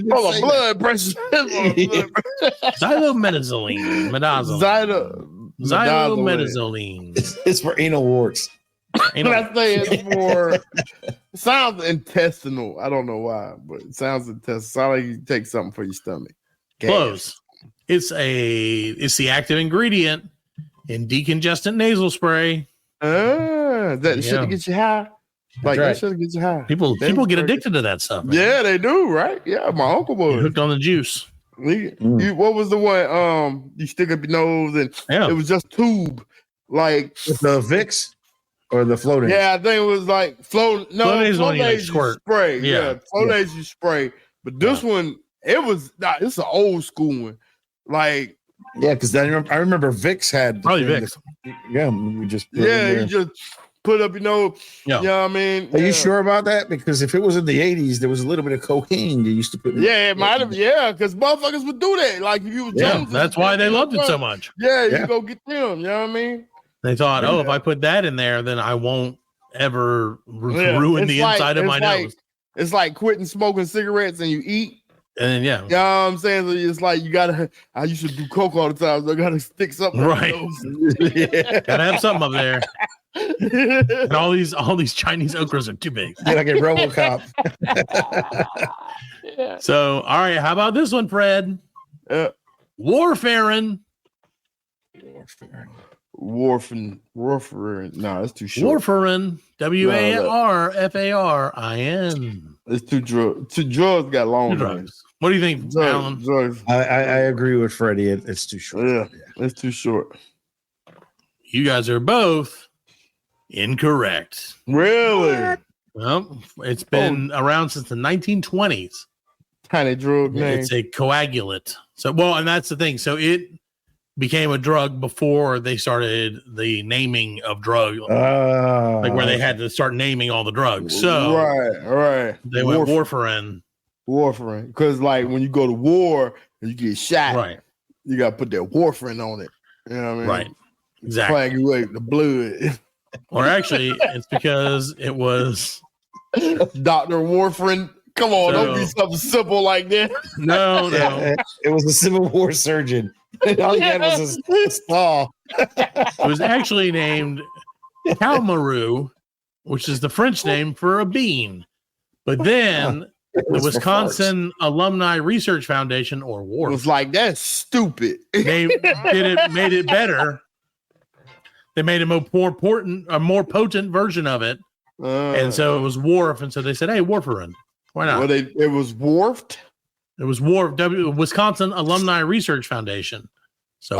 Blood pressure. Xylometazoline. Xylometazoline. It's for anal warts. I say it's for sounds intestinal. I don't know why, but it sounds intestinal. Sounds like you take something for your stomach. Gas. Close. It's the active ingredient in decongestant nasal spray. That shit to get you high. Like right. that shit to get you high. People get addicted to that stuff. Man. Yeah, they do, right? Yeah, my uncle was hooked on the juice. What was the one? You stick up your nose and it was just tube, like the Vicks or the Flonase. Yeah, I think it was like Flonase squirt spray. Yeah, Flonase you spray. But this one, it's an old school one. Like because I remember Vicks had probably Vicks. We just you just put up your nose. Yeah. You know what I mean? Are you sure about that? Because if it was in the 80s, there was a little bit of cocaine they used to put in. Yeah, it might have. Yeah, because motherfuckers would do that. Like if you was Jones, that's why they loved it so much. Yeah, you go get them. You know what I mean? They thought, if I put that in there, then I won't ever ruin the inside of my nose. It's like quitting smoking cigarettes and you eat. And you know what I'm saying? So it's like I used to do coke all the time, so I gotta stick something right. Gotta have something up there. And all these Chinese okras are too big. Like a RoboCop. So, all right, how about this one, Fred? Warfarin. Warfarin. No, that's too short. Warfarin. WARFARIN. It's too drugs. Drugs got long drugs. What do you think, Alan? Drugs. I agree with Freddie. It's too short. Yeah, it's too short. You guys are both incorrect. Really? Well, it's been around since the 1920s. Tiny drug name. It's a coagulant. So, and that's the thing. So it became a drug before they started the naming of drugs, like where they had to start naming all the drugs. So right. They went Warfarin. Warfarin, because like when you go to war and you get shot, right, you got to put that Warfarin on it. You know what I mean? Right. Exactly. Coagulate the blood. Or actually, it's because it was Dr. Warfarin. Come on, don't be something simple like that. No. It was a Civil War surgeon. All he had was a saw. It was actually named Calmaru, which is the French name for a bean. But then the Wisconsin Alumni Research Foundation, or WARF, was like, that's stupid. They made it better. They made a more potent version of it. And so it was WARF. And so they said, hey, Warfarin. Why not? Well, it was Warfed? It was WARF, Wisconsin Alumni Research Foundation. So,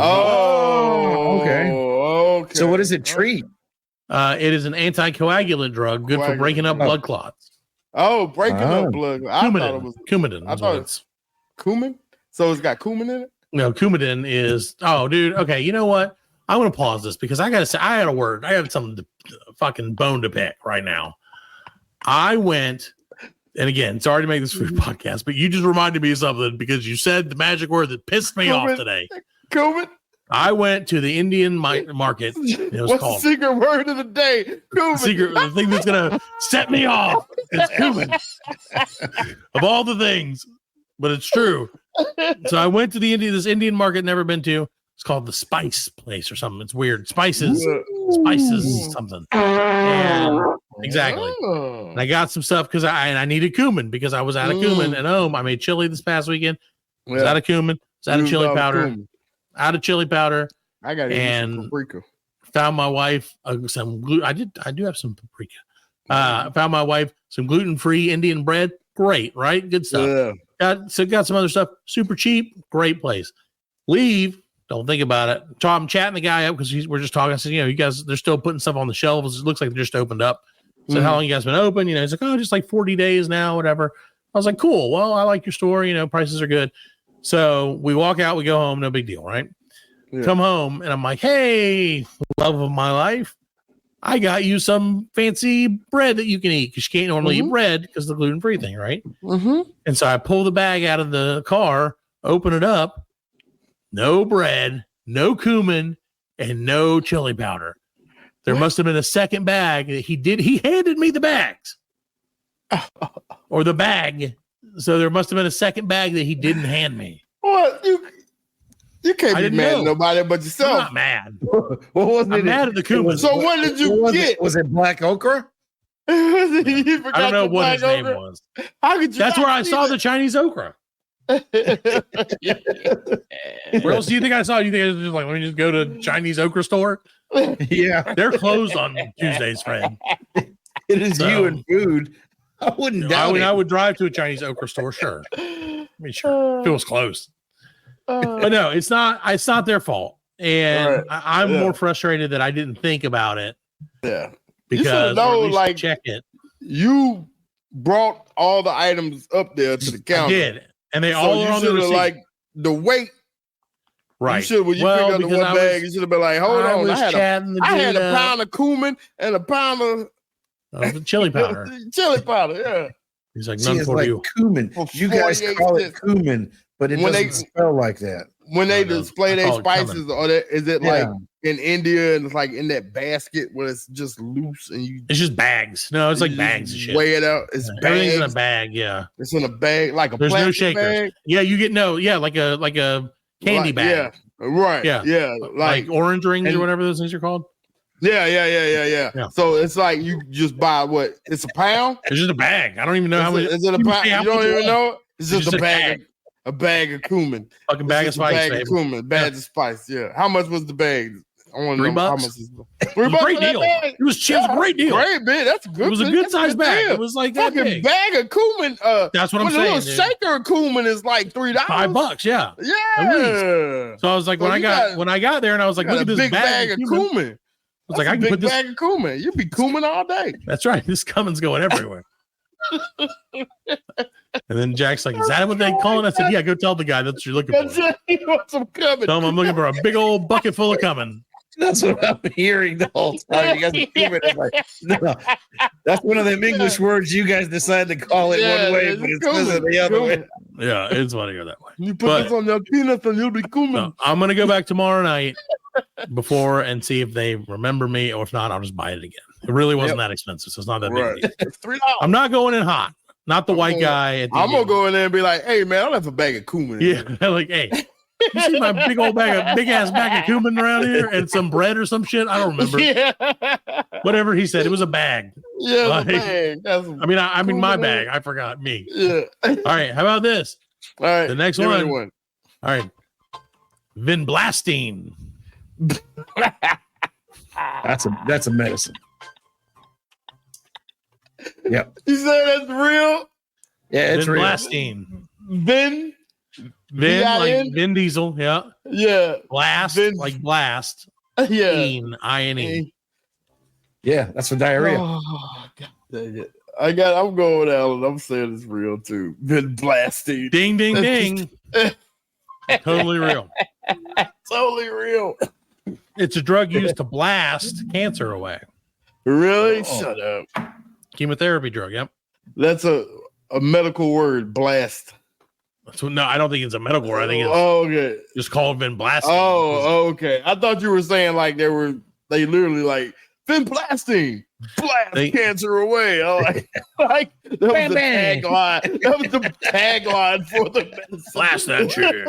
okay. So what does it treat? It is an anticoagulant drug, good for breaking up blood clots. Oh, breaking up blood. I thought it was Coumadin. I thought it's cumin. So it's got cumin in it? No, Coumadin is. Oh, dude. Okay, you know what? I'm gonna pause this because I gotta say I had a word. I have something to fucking bone to pick right now. I went. And again, sorry to make this food podcast, but you just reminded me of something because you said the magic word that pissed me off today. Cumin. I went to the Indian market. It was What's called the secret word of the day? Cumin. The thing that's gonna set me off is cumin. Of all the things, but it's true. So I went to this Indian market, never been to. It's called the Spice Place or something. It's weird. Spices, something. And exactly. And I got some stuff because I needed cumin because I was out of cumin at home. I made chili this past weekend. I was out of cumin. Was out of chili powder. Out of chili powder. I got some paprika. Found my wife some gluten. I do have some paprika. Found my wife some gluten-free Indian bread. Great, right? Good stuff. Yeah. Got some other stuff. Super cheap. Great place. Leave. Don't think about it. So I'm chatting the guy up because we're just talking. I said, you guys, they're still putting stuff on the shelves. It looks like they just opened up. So how long you guys been open? He's like, oh, just like 40 days now, whatever. I was like, cool. Well, I like your store. Prices are good. So we walk out, we go home. No big deal, right? Yeah. Come home and I'm like, hey, love of my life. I got you some fancy bread that you can eat because you can't normally eat bread because of the gluten-free thing, right? And so I pull the bag out of the car, open it up. No bread, no cumin, and no chili powder. There must have been a second bag that he handed me the bags. Or the bag. So there must have been a second bag that he didn't hand me. What? You can't be mad at nobody but yourself. I'm not mad. I'm mad at the cumin. So what did you get? Was it black okra? You forgot I don't know the what his black name okra? was. How could you? That's not where I see saw that? the Chinese okra. Where else do you think I saw? You think I was just like, let me just go to Chinese okra store? Yeah, They're closed on Tuesdays, Fred. it is So- you and food. I wouldn't doubt I it. would drive to a Chinese okra store, sure. I mean, sure. If it was close. But no, it's not their fault. And Right. I'm Yeah. more frustrated that I didn't think about it. Yeah. Because know, or at least like, check it. You brought all the items up there to the I counter. did. And they So all you are on the should have receipt. like the weight. Right. You should when you Well, pick up the because one I bag, was- you should have been like, hold I on. was chatting the I had dude a up. pound of cumin and a pound of The chili powder. chili powder, yeah. He's like, See, none it's for like you. cumin. For You guys 48 call it cents. cumin, but it When doesn't they- spell like that. When they no, display I their call it cumin. spices, or is it Yeah. like in India and it's like in that basket where it's just loose and you It's just bags. No, it's like you bags of just shit. weigh it out? It's Everything's in a bags. bag, yeah. It's in a bag, like a There's no plastic shakers. bag. Yeah, you get like a candy Like, bag. Yeah, right. Yeah. Yeah, Like orange rings and- or whatever those things are called. Yeah. Yeah. So it's like you just buy what? It's a pound. It's just a bag. I don't even know how much. Is it a you pound? say how You don't much even want. know. It's just just a a bag. A bag of cumin. Fucking bag of It's just a spice, bag baby. of cumin. Bag of spice. Yeah. How much was the bag? I want to $3? know how much. Is It was a great deal. It was cheap. It was a great deal. Great big. That's a good. It was a big- good that's sized bag. deal. It was like that Fucking big. bag of cumin. That's what I'm A saying, little dude. shaker of cumin is like $3. $5, yeah. At Yeah. So I was like, So when you I got there, and I was like, got look at a this big bag of cumin. cumin. I was like, I That's a can big put this. bag of cumin. You be cumin all day. That's right. This cumin's going everywhere. And then Jack's like, is that what they call it? I said, yeah, go tell the guy that's what you're looking That's for. it. You want some cumin? Tell him I'm looking for a big old bucket full of cumin. That's what I'm hearing the whole time. You guys are cumin. It's like, no, that's one of them English words you guys decide to call it Yeah, one way, it's but it's cumin. supposed to the other way. Yeah, it's funnier that way. You put But- this on your peanuts and you'll be cumin. So I'm gonna go back tomorrow night before and see if they remember me, or if not, I'll just buy it again. It really wasn't that expensive, so it's not that big. Right. a deal. It's $3. I'm not going in hot. Not the white guy. At the I'm gonna end. go in there and be like, hey man, I'll have a bag of cumin. Yeah, like, hey, you see my big ass bag of cumin around here and some bread or some shit? I don't remember. Yeah. Whatever he said, it was a bag. Yeah, Like, the bag. That's I mean my cumin. bag. I forgot me. Yeah. All right, how about this? All right. The next give me one. All right, vinblastine. That's a medicine. Yep. You say that's real? Yeah, it's real. Vinblastine. Vin? Vin, like V-I-N? Vin Diesel. Yeah. Yeah. Blast, Vin- like blast. Yeah. Ine, I-N-E. Yeah, that's for diarrhea. Oh, God dang it. I'm going with Alan. I'm saying it's real too. Been blasting. Ding, ding, ding. Totally real. Totally real. It's a drug used to blast cancer away. Really? Oh. Shut up. Chemotherapy drug. Yep. That's a medical word, blast. So no, I don't think it's a medical word. I think it's okay. just called vinblastine. Oh, okay. I thought you were saying like they literally like vinblastine, blast cancer away. I like that was Bang, the bang. tagline. That was the tagline for the medicine. Blast that shit.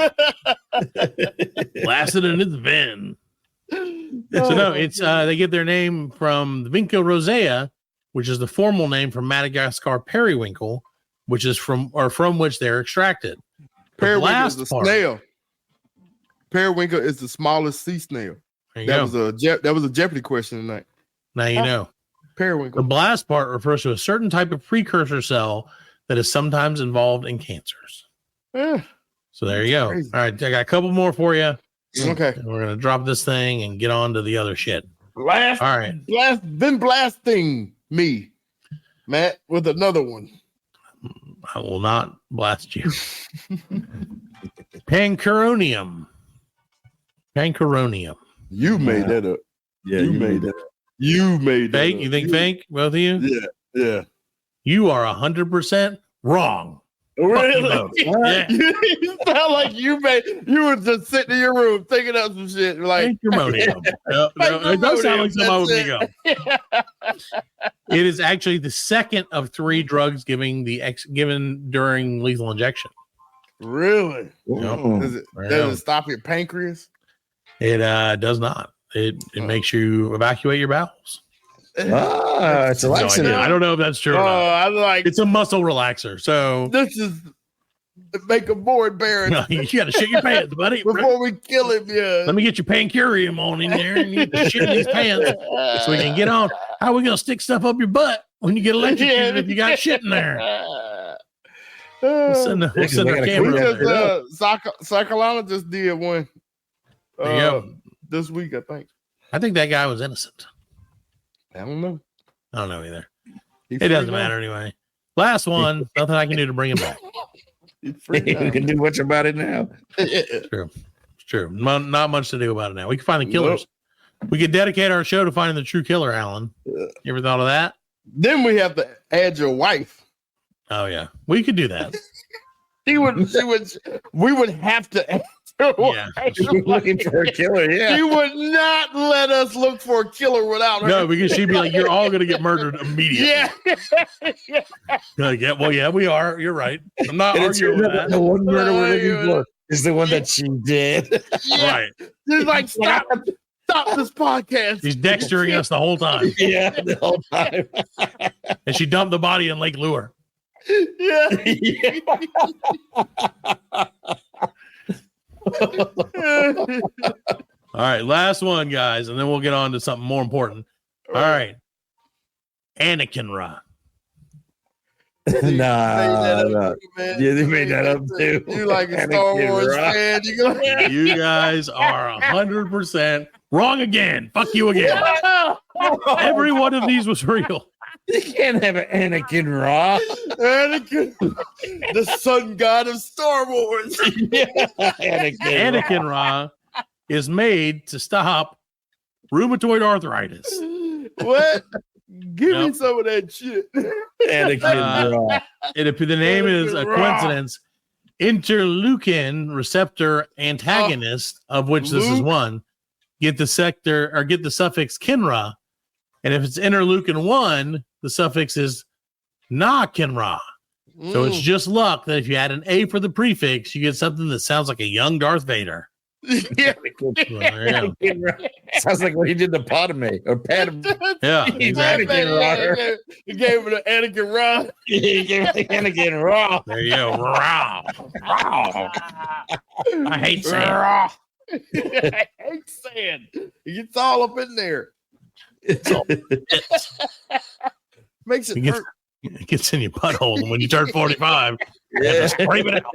Blasted in its vein. So no, it's they get their name from the Vinca rosea, which is the formal name for Madagascar periwinkle, which is from which they're extracted. The Periwinkle blast is a part- snail. Periwinkle is the smallest sea snail. There you go. That was a Jeopardy question tonight. Now you know. Periwinkle. The blast part refers to a certain type of precursor cell that is sometimes involved in cancers. Yeah. So there you go. Crazy. All right, I got a couple more for you. Okay. And we're gonna drop this thing and get on to the other shit. Blast. All right. Been blasting me, Matt, with another one. I will not blast you. Pancuronium. Pancuronium. You made that up. Yeah, you made that. You made that. Fake? up. You think fake? Both of you? Yeah. Yeah. You are 100% wrong. Really? Yeah. You sound like you were just sitting in your room thinking up some shit. Like Pancuronium. No, it does sound like something I would go. It is actually the second of 3 drugs given during lethal injection. Really? Yep. Does it stop your pancreas? It does not. It makes you evacuate your bowels. It's a laxative. I don't know if that's true or not. I like It's a muscle relaxer. So this is make him more embarrassed. you got to shit your pants, buddy. Before we kill him, yeah. Let me get your pancurium on in there and you get the shit in these pants so we can get on. How are we gonna stick stuff up your butt when you get electrocuted if you got shit in there? We'll send our camera over there. Psychologist did one this week, I think. I think that guy was innocent. I don't know. I don't know either. It doesn't matter anyway. Last one. Nothing I can do to bring him back. You can do much about it now. It's true. Not much to do about it now. We can find the killers. We could dedicate our show to finding the true killer, Alan. You ever thought of that? Then we have to add your wife. Oh yeah, we could do that. We would have to add her wife. Looking for a killer. Yeah, she would not let us look for a killer without her. No, because she'd be like, "You're all gonna get murdered immediately." Yeah. Well, yeah, we are. You're right. I'm not arguing with that. The one murder we're looking for is the one that she did. Right. She's like, stop this podcast. She's Dextering us the whole time. Yeah, the whole time. And she dumped the body in Lake Lure. Yeah. All right, last one, guys, and then we'll get on to something more important. All right. Anakin Ra. Nah. Yeah, they made that up too. You like a Star Wars fan. You guys are 100% wrong again. Fuck you again. Every one of these was real. You can't have an Anakin Ra. Anakin, the sun god of Star Wars. Anakin Ra is made to stop rheumatoid arthritis. What? Give me some of that shit. Anakin Ra. The name is a coincidence. Interleukin receptor antagonist, of which this is one, get the suffix kinra. And if it's interleukin 1, the suffix is na kinra. So it's just luck that if you add an A for the prefix, you get something that sounds like a young Darth Vader. Yeah. Sounds like when he did the Padme or Padme. Yeah, exactly. He gave him the Anakin Ra. He gave him the Anakin Ra. There you go. Raw. I hate saying Raw. I hate saying. It's all up in there. It's all Makes it hurt. It gets in your butthole, and when you turn 45, you have to scrape it out.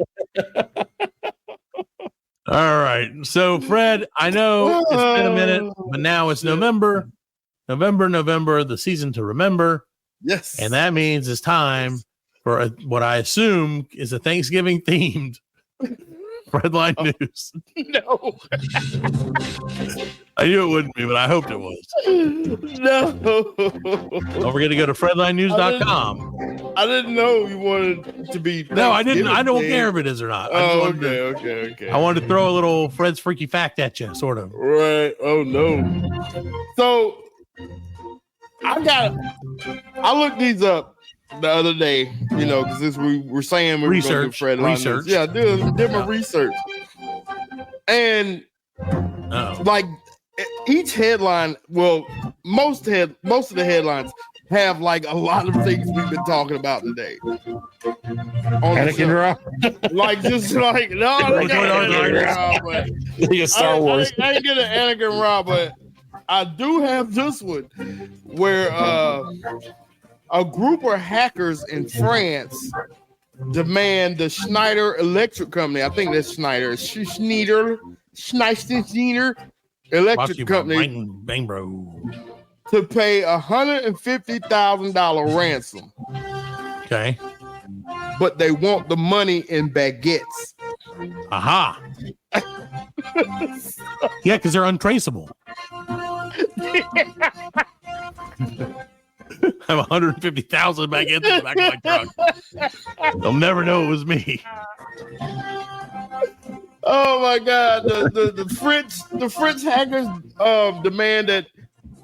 All right. So, Fred, I know it's been a minute, but now it's November, the season to remember. Yes. And that means it's time for what I assume is a Thanksgiving themed Fredline news. No. I knew it wouldn't be, but I hoped it was. No. Don't forget to go to fredlinenews.com. I didn't know you wanted to be. No, I didn't. I don't care if it is or not. Okay. I wanted to throw a little Fred's freaky fact at you, sort of. Right. Oh, no. So, I looked these up the other day, because this we were saying we were going to do Fredline research. Yeah, did my research. And, like, each headline, well, most of the headlines have like a lot of things we've been talking about today. Anakin Ra. Like just like no, Star Wars. I ain't get an Anakin Ra, but I do have this one where a group of hackers in France demand the Schneider Electric Company. I think that's Schneider Electric Company. Bang, bro. To pay $150,000 ransom. Okay. But they want the money in baguettes. Aha. Yeah, because they're untraceable. I have 150,000 baguettes in the back of my truck. They'll never know it was me. Oh my God! The French hackers demand that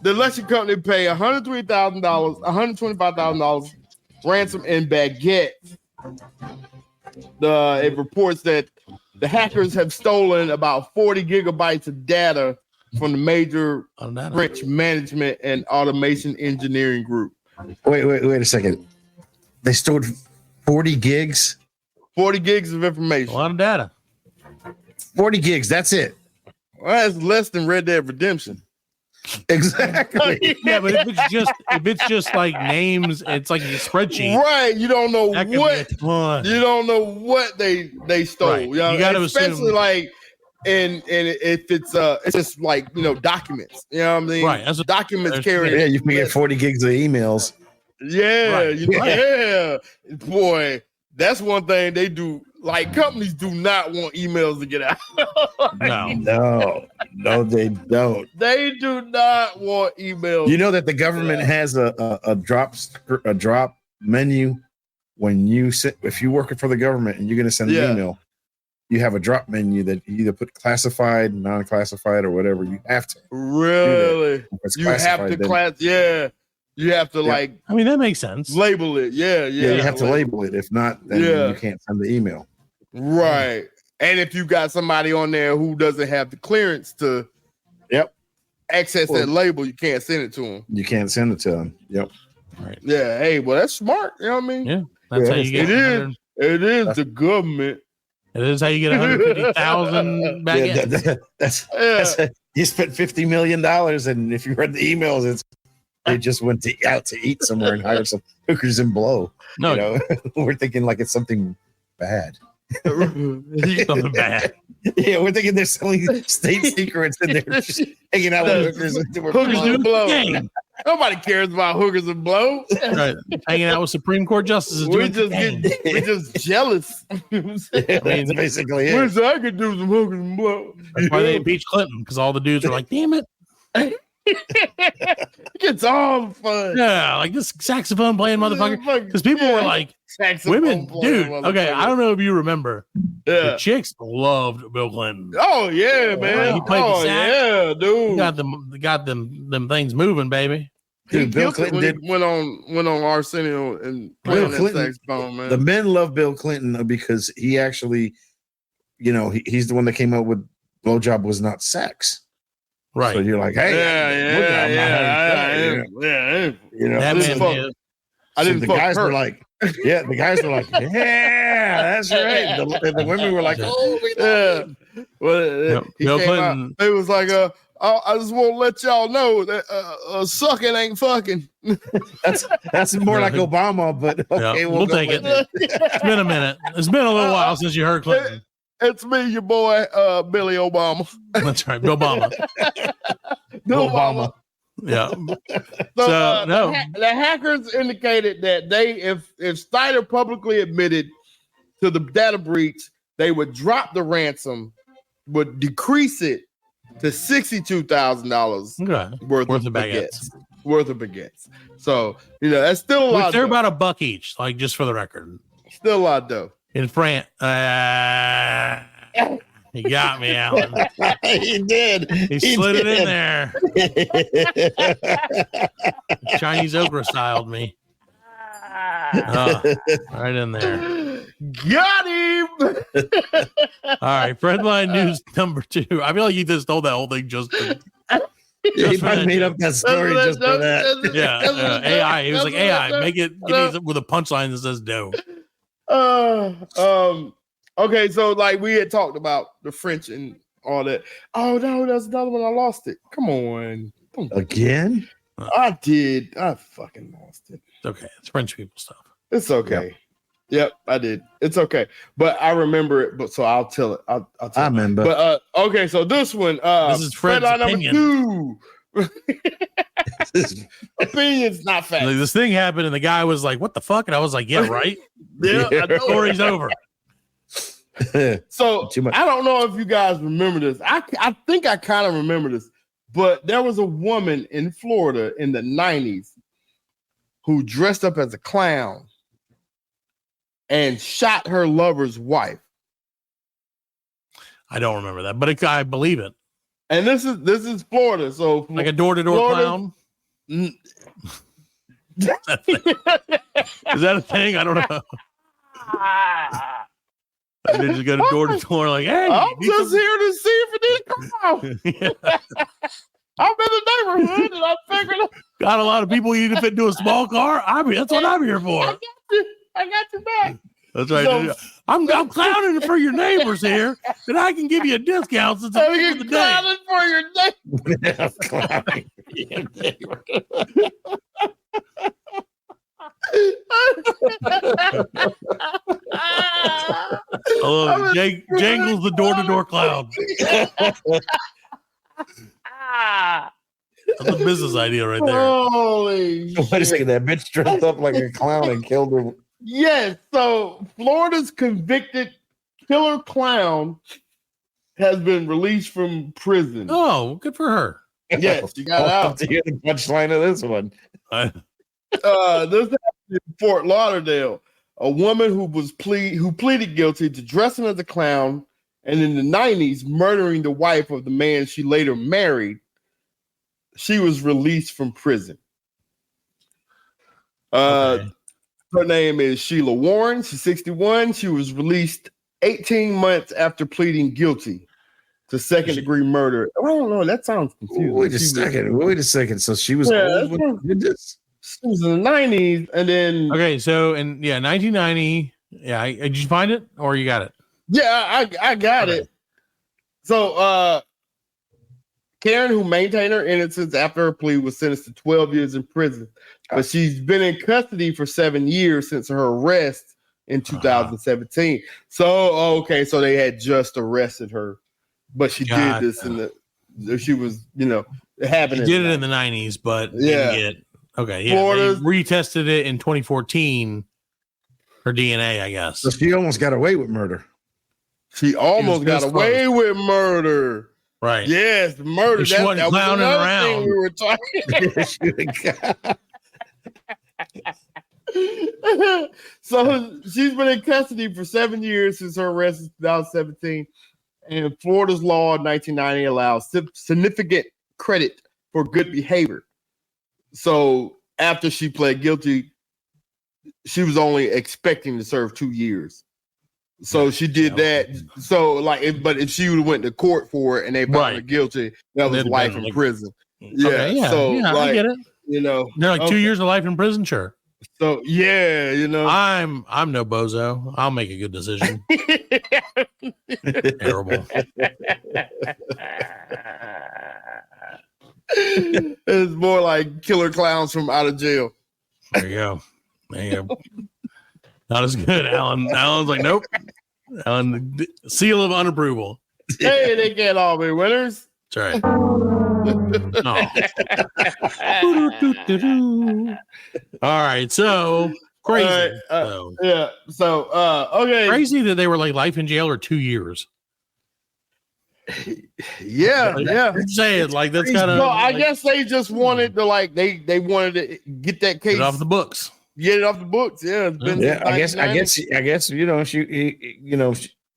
the electric company pay $125,000 ransom in baguettes. It reports that the hackers have stolen about 40 gigabytes of data from the major Data. French management and automation engineering group. Wait a second. They stored 40 gigs? 40 gigs of information. A lot of data. 40 gigs, that's it. Well, that's less than Red Dead Redemption. Exactly. Yeah, but if it's just like names, it's like a spreadsheet. Right. You don't know That could what be a ton. you don't know what they stole. Right. You know, You gotta especially assume- like and if it's just like documents. You know what I mean? Right. That's what Documents carry. Yeah, you can get 40 gigs of emails. Yeah, Right. yeah. Boy, that's one thing they do. Like companies do not want emails to get out. No, they don't. They do not want emails. You know that the government has a drop menu when you if you're working for the government and you're going to send an email, you have a drop menu that you either put classified, non-classified, or whatever. You have to Really? You have to classify. You have to like. I mean, that makes sense. Label it. Yeah. You have to label it. If not, then you can't send the email. Right. And if you got somebody on there who doesn't have the clearance to access that label, you can't send it to them. You can't send it to them. Yep. Right. Yeah. Hey, well, that's smart. You know what I mean? Yeah. That's how you get It is the government. It is how you get 150,000 back in. That's you spent $50 million, and if you read the emails, they just went out to eat somewhere and hire some hookers and blow. No, you know? We're thinking like it's something bad. Something bad. Yeah, we're thinking they're selling state secrets and they're just hanging out with hookers and blow. Nobody cares about hookers and blow. Right. Hanging out with Supreme Court justices. We're just jealous. I mean, that's basically it. Wish I could do some hookers and blow. That's why they impeached Clinton, because all the dudes were like, damn it. It's all fun. Yeah, like this saxophone playing motherfucker. Because people were like, women, dude. Okay, I don't know if you remember. Yeah, the chicks loved Bill Clinton. Oh yeah, man. He played the sax. Yeah, dude. He got them things moving, baby. Dude, Bill Clinton went on Arsenio and played that saxophone, man. The men love Bill Clinton because he actually, he's the one that came up with blowjob was not sex. Right. So you're like, hey, I didn't the fuck guys her. were like, yeah, that's right. The women were like, oh, we love him. Well, he Bill came Clinton. out, it was like, I just want to let y'all know that sucking ain't fucking. That's more like Obama, but okay, we'll take it. It's been a minute. It's been a little while since you heard Clinton. It's me, your boy, Billy Obama. That's right, Bill Obama. Bill Obama. Yeah. So, no. The hackers indicated that if Steiner publicly admitted to the data breach, they would drop the ransom, would decrease it to $62,000 worth of baguettes. So that's still a lot. They're about $1 each, like just for the record. Still a lot though. In France, he got me, Alan. He did. He slid it in there. Chinese okra styled me. Right in there. Got him. All right, Fredline news number 2. I feel like he just told that whole thing just to, he probably made up that story just for that. Yeah, AI. He was like, AI, give me with a punchline that says no. Okay, so like we had talked about the French and all that. Oh no, that's another one. I lost it. Come on. Again? I did. I fucking lost it. It's okay. It's French people stuff. It's okay. Yep, I did. It's okay. But I remember it, but so I'll tell it. I'll tell I remember. But okay, so this one, this is Fred's Fredline opinion. number 2. Opinions not fact. Like, this thing happened and the guy was like, what the fuck? And I was like, yeah, right. Yeah, I know. Story's over. So I don't know if you guys remember this. I think I kind of remember this, but there was a woman in Florida in the 90s who dressed up as a clown and shot her lover's wife. I don't remember that, but I believe it. And this is Florida, so like a door-to-door clown. Is that a thing? I don't know. They just go to door to door, like, hey, I'm just here to see if it didn't I'm in the neighborhood and I figured got a lot of people you need to fit into a small car. That's what I'm here for. I got you back. That's right. So- I'm clowning for your neighbors here, and I can give you a discount since it's You're the day. clowning for your neighbor. Oh, Jangles the door-to-door clown. That's a business idea right there. Holy Wait a second, that bitch dressed up like a clown and killed her. Yes, so Florida's convicted killer clown has been released from prison. Oh, good for her. Yes, she got I'll have out. to hear the punchline of this one. This happened in Fort Lauderdale. A woman who pleaded guilty to dressing as a clown and in the 90s murdering the wife of the man she later married. She was released from prison. Okay. Her name is Sheila Warren. She's 61. She was released 18 months after pleading guilty to second-degree murder. I don't know. That sounds confusing. Wait a second. So she was old when she did this? She was in the 90s, and then Okay, so in 1990. Yeah, did you find it or you got it? yeah, I got it. So Karen, who maintained her innocence after her plea, was sentenced to 12 years in prison, but she's been in custody for 7 years since her arrest in 2017. So so they had just arrested her, but she did this in the. She was, it happened. She did it in the 90s, but Yeah. didn't get. Okay, yeah, Florida's- they retested it in 2014. Her DNA, I guess. So she almost got away with murder. She almost got this away close. with murder. Right. Yes, murder. If she wasn't was clowning another around. thing we were talking. So she's been in custody for 7 years since her arrest in 2017. And Florida's law in 1990 allows significant credit for good behavior. So after she pled guilty, she was only expecting to serve 2 years. So she did that. So but if she would have went to court for it and they found her guilty, that was They'd life been in like- prison. Okay, yeah, So yeah, I get it. They're They're like 2 years of life in prison, sure. So yeah, I'm no bozo. I'll make a good decision. Terrible. It's more like killer clowns from out of jail. There you go. Not as good, Alan. Alan's like, nope. Alan, seal of unapproval. Hey, they can't all be winners. That's right. All right, so crazy. Yeah. So okay. Crazy that they were like life in jail or 2 years. Yeah. I'm saying like that's kind of. So I guess they just wanted to they wanted to get that case Get off the books. Get it off the books. Yeah. It's been Yeah, I since guess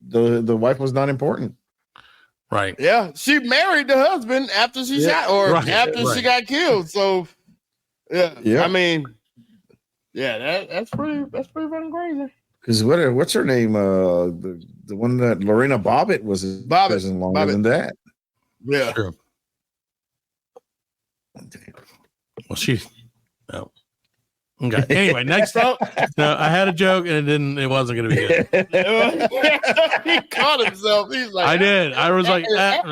the wife was not important. Right. Yeah, she married the husband after she shot or after she got killed. So yeah. I mean, yeah, that's pretty fucking crazy. Because what's her name? The one that Lorena Bobbitt was in prison longer than that. Yeah. True. Well, no. Okay. Anyway, next up. No, I had a joke and it wasn't going to be good. He caught himself. He's like, I did. I was like, no,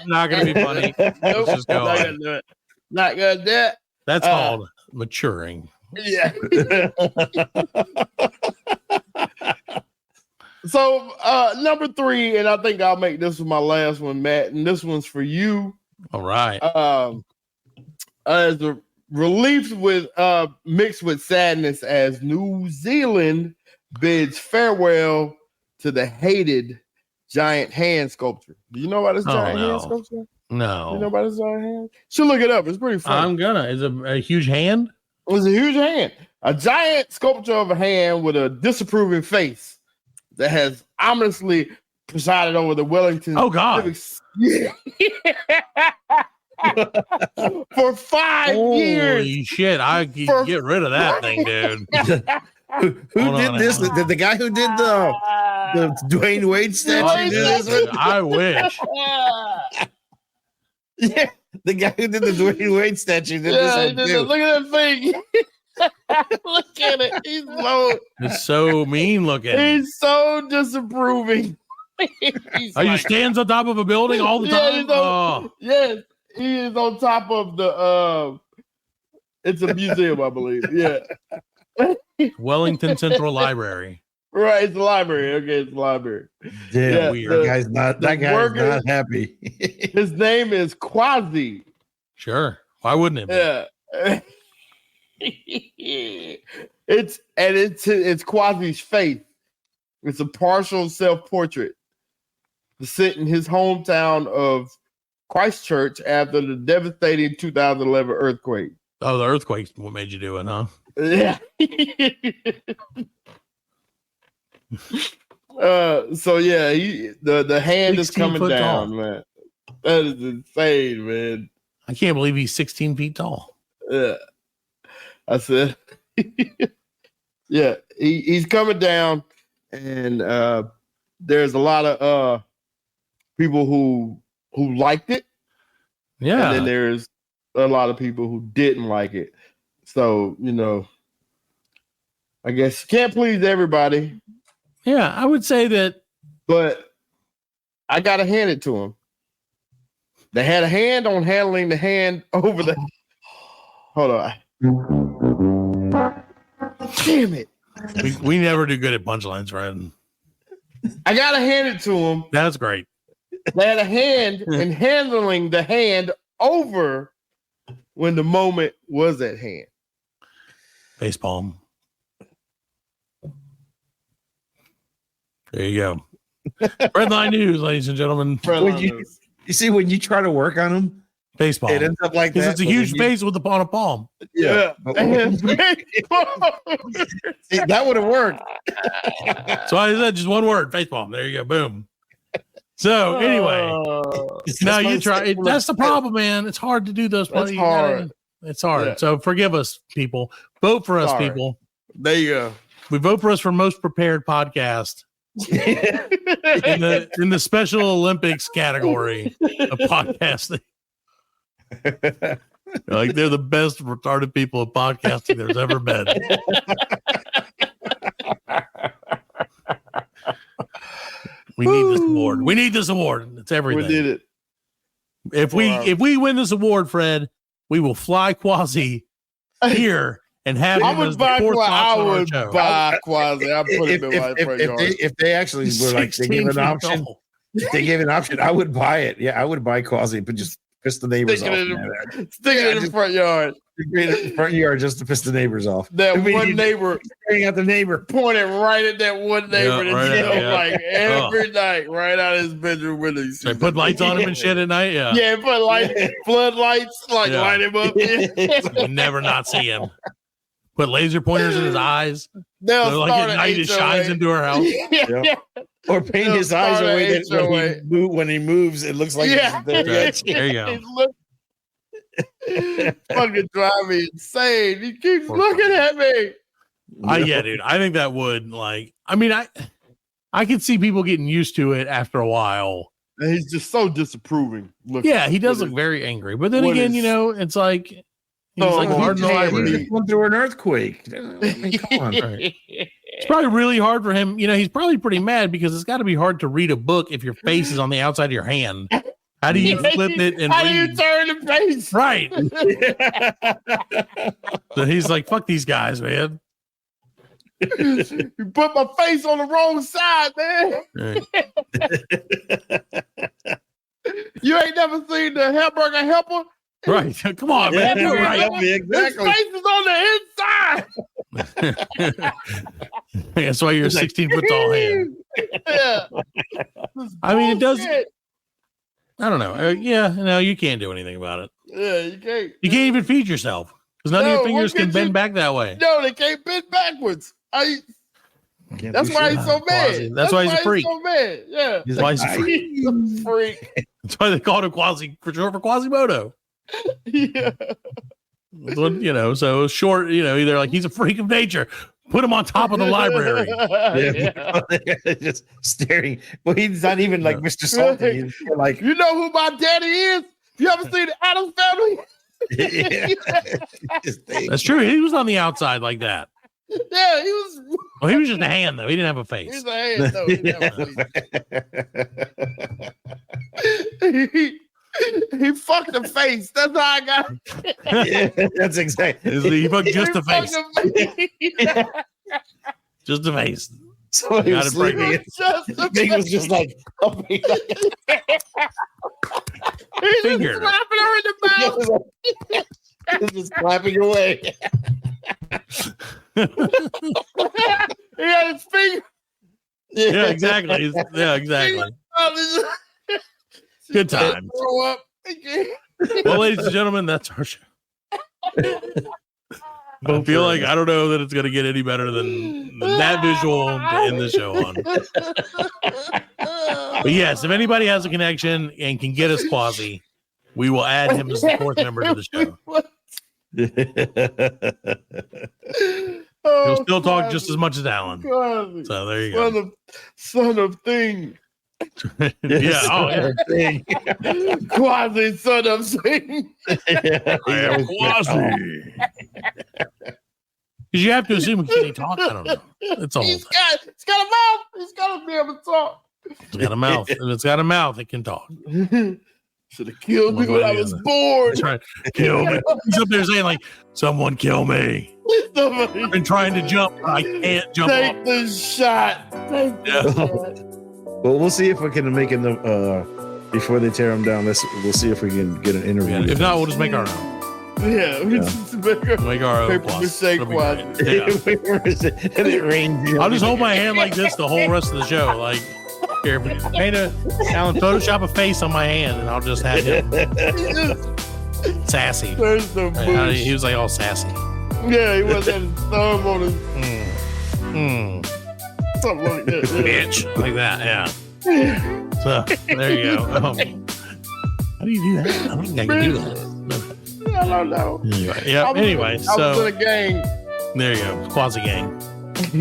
not going to be funny. Nope, Let's just go not on. gonna do it. Not gonna do it. That's called maturing. Yeah. So number 3, and I think I'll make this one my last one, Matt, and this one's for you. All right. As a relief mixed with sadness as New Zealand bids farewell to the hated giant hand sculpture. Do you know about this giant hand sculpture? No. You know about this giant hand? Should look it up. It's pretty fun. I'm gonna. Is it a huge hand? It was a huge hand. A giant sculpture of a hand with a disapproving face that has ominously presided over the Wellington. Oh God! Yeah. For 5 years. Holy shit! I can get rid of that thing, dude. Who did this? The guy who did the Dwayne Wade statue? I wish. Yeah, the guy who did the Dwayne Wade statue did this one too. Look at that thing. Look at it. It's so mean looking. He's so disapproving. Are you stands on top of a building all the time? Yes, he is on top of the. It's a museum, I believe. Yeah. Wellington Central Library. Right, it's a library. Okay, it's a library. Yeah, weird. That guy's not happy. His name is Quasi. Sure. Why wouldn't it be? Yeah. It's Quasi's faith. It's a partial self-portrait. Sit in his hometown of Christchurch after the devastating 2011 earthquake. Oh, the earthquake's what made you do it, huh? Yeah. So yeah, the hand is coming down, tall. man. That is insane, man. I can't believe he's 16 feet tall. Yeah. I said, yeah, he's coming down, and there's a lot of people who liked it. Yeah. And then there's a lot of people who didn't like it. So, I guess you can't please everybody. Yeah, I would say that. But I got to hand it to them. They had a hand on handling the hand over the. Hold on. Damn it. We never do good at punchlines, Fred. I got to hand it to them. That's great. They had a hand in handling the hand over when the moment was at hand. Facepalm. There you go. Fredline news, ladies and gentlemen. You see, when you try to work on them, facepalm. It ends up like that. Because it's a huge face with on a palm. Yeah. See, that would have worked. So I said just one word, facepalm. There you go. Boom. So anyway, now you try. That's the problem, man. It's hard to do those. It's hard. It's hard. Yeah. So forgive us, people. Vote for us, people. There you go. We vote for us for most prepared podcast in the Special Olympics category of podcasting. Like they're the best retarded people at podcasting there's ever been. We need this award. We need this award. It's everything. We did it. If we win this award, Fred, we will fly Quasi here and have him as the fourth sponsor on our show. Quasi. I put him in my front yard. If they actually were like they gave an option, if they gave an option, I would buy it. Yeah, I would buy Quasi, but just piss the neighbors off. Stick it in the front yard. Front yard just to piss the neighbors off. That one neighbor staring at the neighbor, pointing right at that one neighbor right every night, right out of his bedroom window. They put lights on him and shit at night. Yeah. Yeah, put floodlights, light him up. You never not see him. Put laser pointers in his eyes. They'll so like at night it shines into her house. Yeah. Or paint his eyes away that when he moves, it looks like it's there. There you go. Fucking drive me insane. He keeps looking at me. Yeah, dude. I think that would I could see people getting used to it after a while. And he's just so disapproving. Yeah, he does look very angry. But then again, it's like he's like hard in the library. He went through an earthquake. I mean, come on. Right. It's probably really hard for him. He's probably pretty mad because it's got to be hard to read a book if your face is on the outside of your hand. How do you flip it and how read? do you turn the face? Right. So he's like, fuck these guys, man. You put my face on the wrong side, man. Right. You ain't never seen the hamburger helper? Right. Come on, man. Yeah, Right. Exactly. His face is on the inside. That's why you're a 16-foot tall hand. Yeah. I mean, it does. I don't know. No, you can't do anything about it. Yeah, you can't. You can't even feed yourself because none of your fingers can bend back that way. No, they can't bend backwards. That's why he's so mad. That's why he's a freak. So mad. Yeah. That's why he's a freak. He's a freak. That's why they called him Quasi for short for Quasimodo. Yeah. So short, either like he's a freak of nature. Put him on top of the library. Yeah. Just staring. Well, he's not even like Mr. Salty. He's like, you know who my daddy is? You ever seen the Addams Family? That's true. He was on the outside like that. Yeah, he was. Well, he was just a hand though. He didn't have a face. He's a hand though. He didn't have a face. He fucked the face. That's how I got it. Yeah, that's exactly. He fucked just the face. face. Just the face. So he was sleeping. He was just like, finger. Slapping her in the mouth. He was just clapping away. He had his finger. Yeah, exactly. Yeah, exactly. Good time. Throw up. Well, ladies and gentlemen, that's our show. I feel like I don't know that it's going to get any better than that visual to end the show on. But yes, if anybody has a connection and can get us Quasi, we will add him as the fourth member to the show. He'll still talk just as much as Alan. Quasi. So there you go. Son of thing. Yeah. Oh, yeah. Quasi, son of thing. I am Quasi. Because you have to assume can he talk? I don't know. It's all. He's got a mouth. He's got to be able to talk. It's got a mouth. If it's got a mouth, it can talk. Should have killed me when I was born. That's right. Kill me. He's up there saying, like, someone kill me. Somebody I've been trying to jump. I can't jump take off. the shot. Take the shot. Well, we'll see if we can make him before they tear him down. We'll see if we can get an interview. Yeah, if not, we'll just make our own. Yeah, we just make our own paper plus. mache It'll be quad. great. Yeah. And it rains. I'll just hold my hand like this the whole rest of the show. Like, here, paint Alan, Photoshop a face on my hand, and I'll just have him sassy. There's the bush. He was like all sassy. Yeah, he was had his thumb on his something like that. Bitch, like that. Yeah. So there you go. How do you do that? I don't think I can do that. I don't know. Yeah. Anyway, I was so in a gang. there you go. Quasi gang.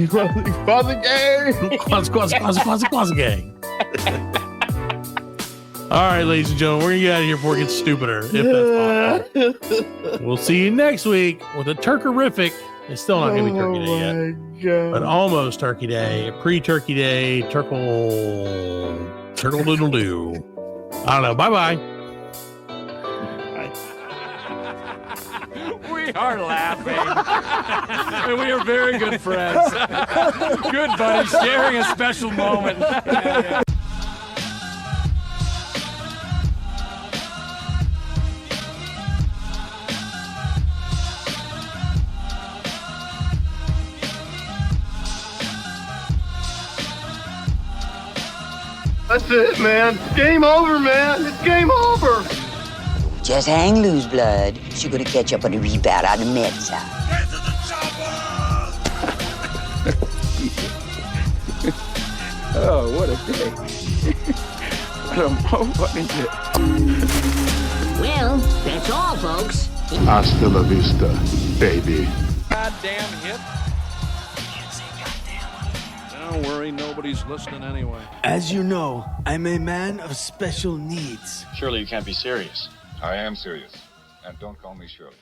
Quasi gang. Quasi gang. All right, ladies and gentlemen, we're gonna get out of here before it gets stupider. If that's possible. We'll see you next week with a Turkerific. It's still not gonna be Turkey Day yet, but almost Turkey Day, pre-Turkey Day, turkle doodle doo. I don't know. Bye bye. We are laughing. And we are very good friends. Good buddy, sharing a special moment. That's it, man. Game over, man. It's game over. Just hang loose, blood. She's gonna catch up on the rebound on the men's side. Oh, what a day. What is it? Well, that's all, folks. Hasta la vista, baby. Goddamn hip. Don't worry, nobody's listening anyway. As you know, I'm a man of special needs. Surely you can't be serious. I am serious. And don't call me Shirley.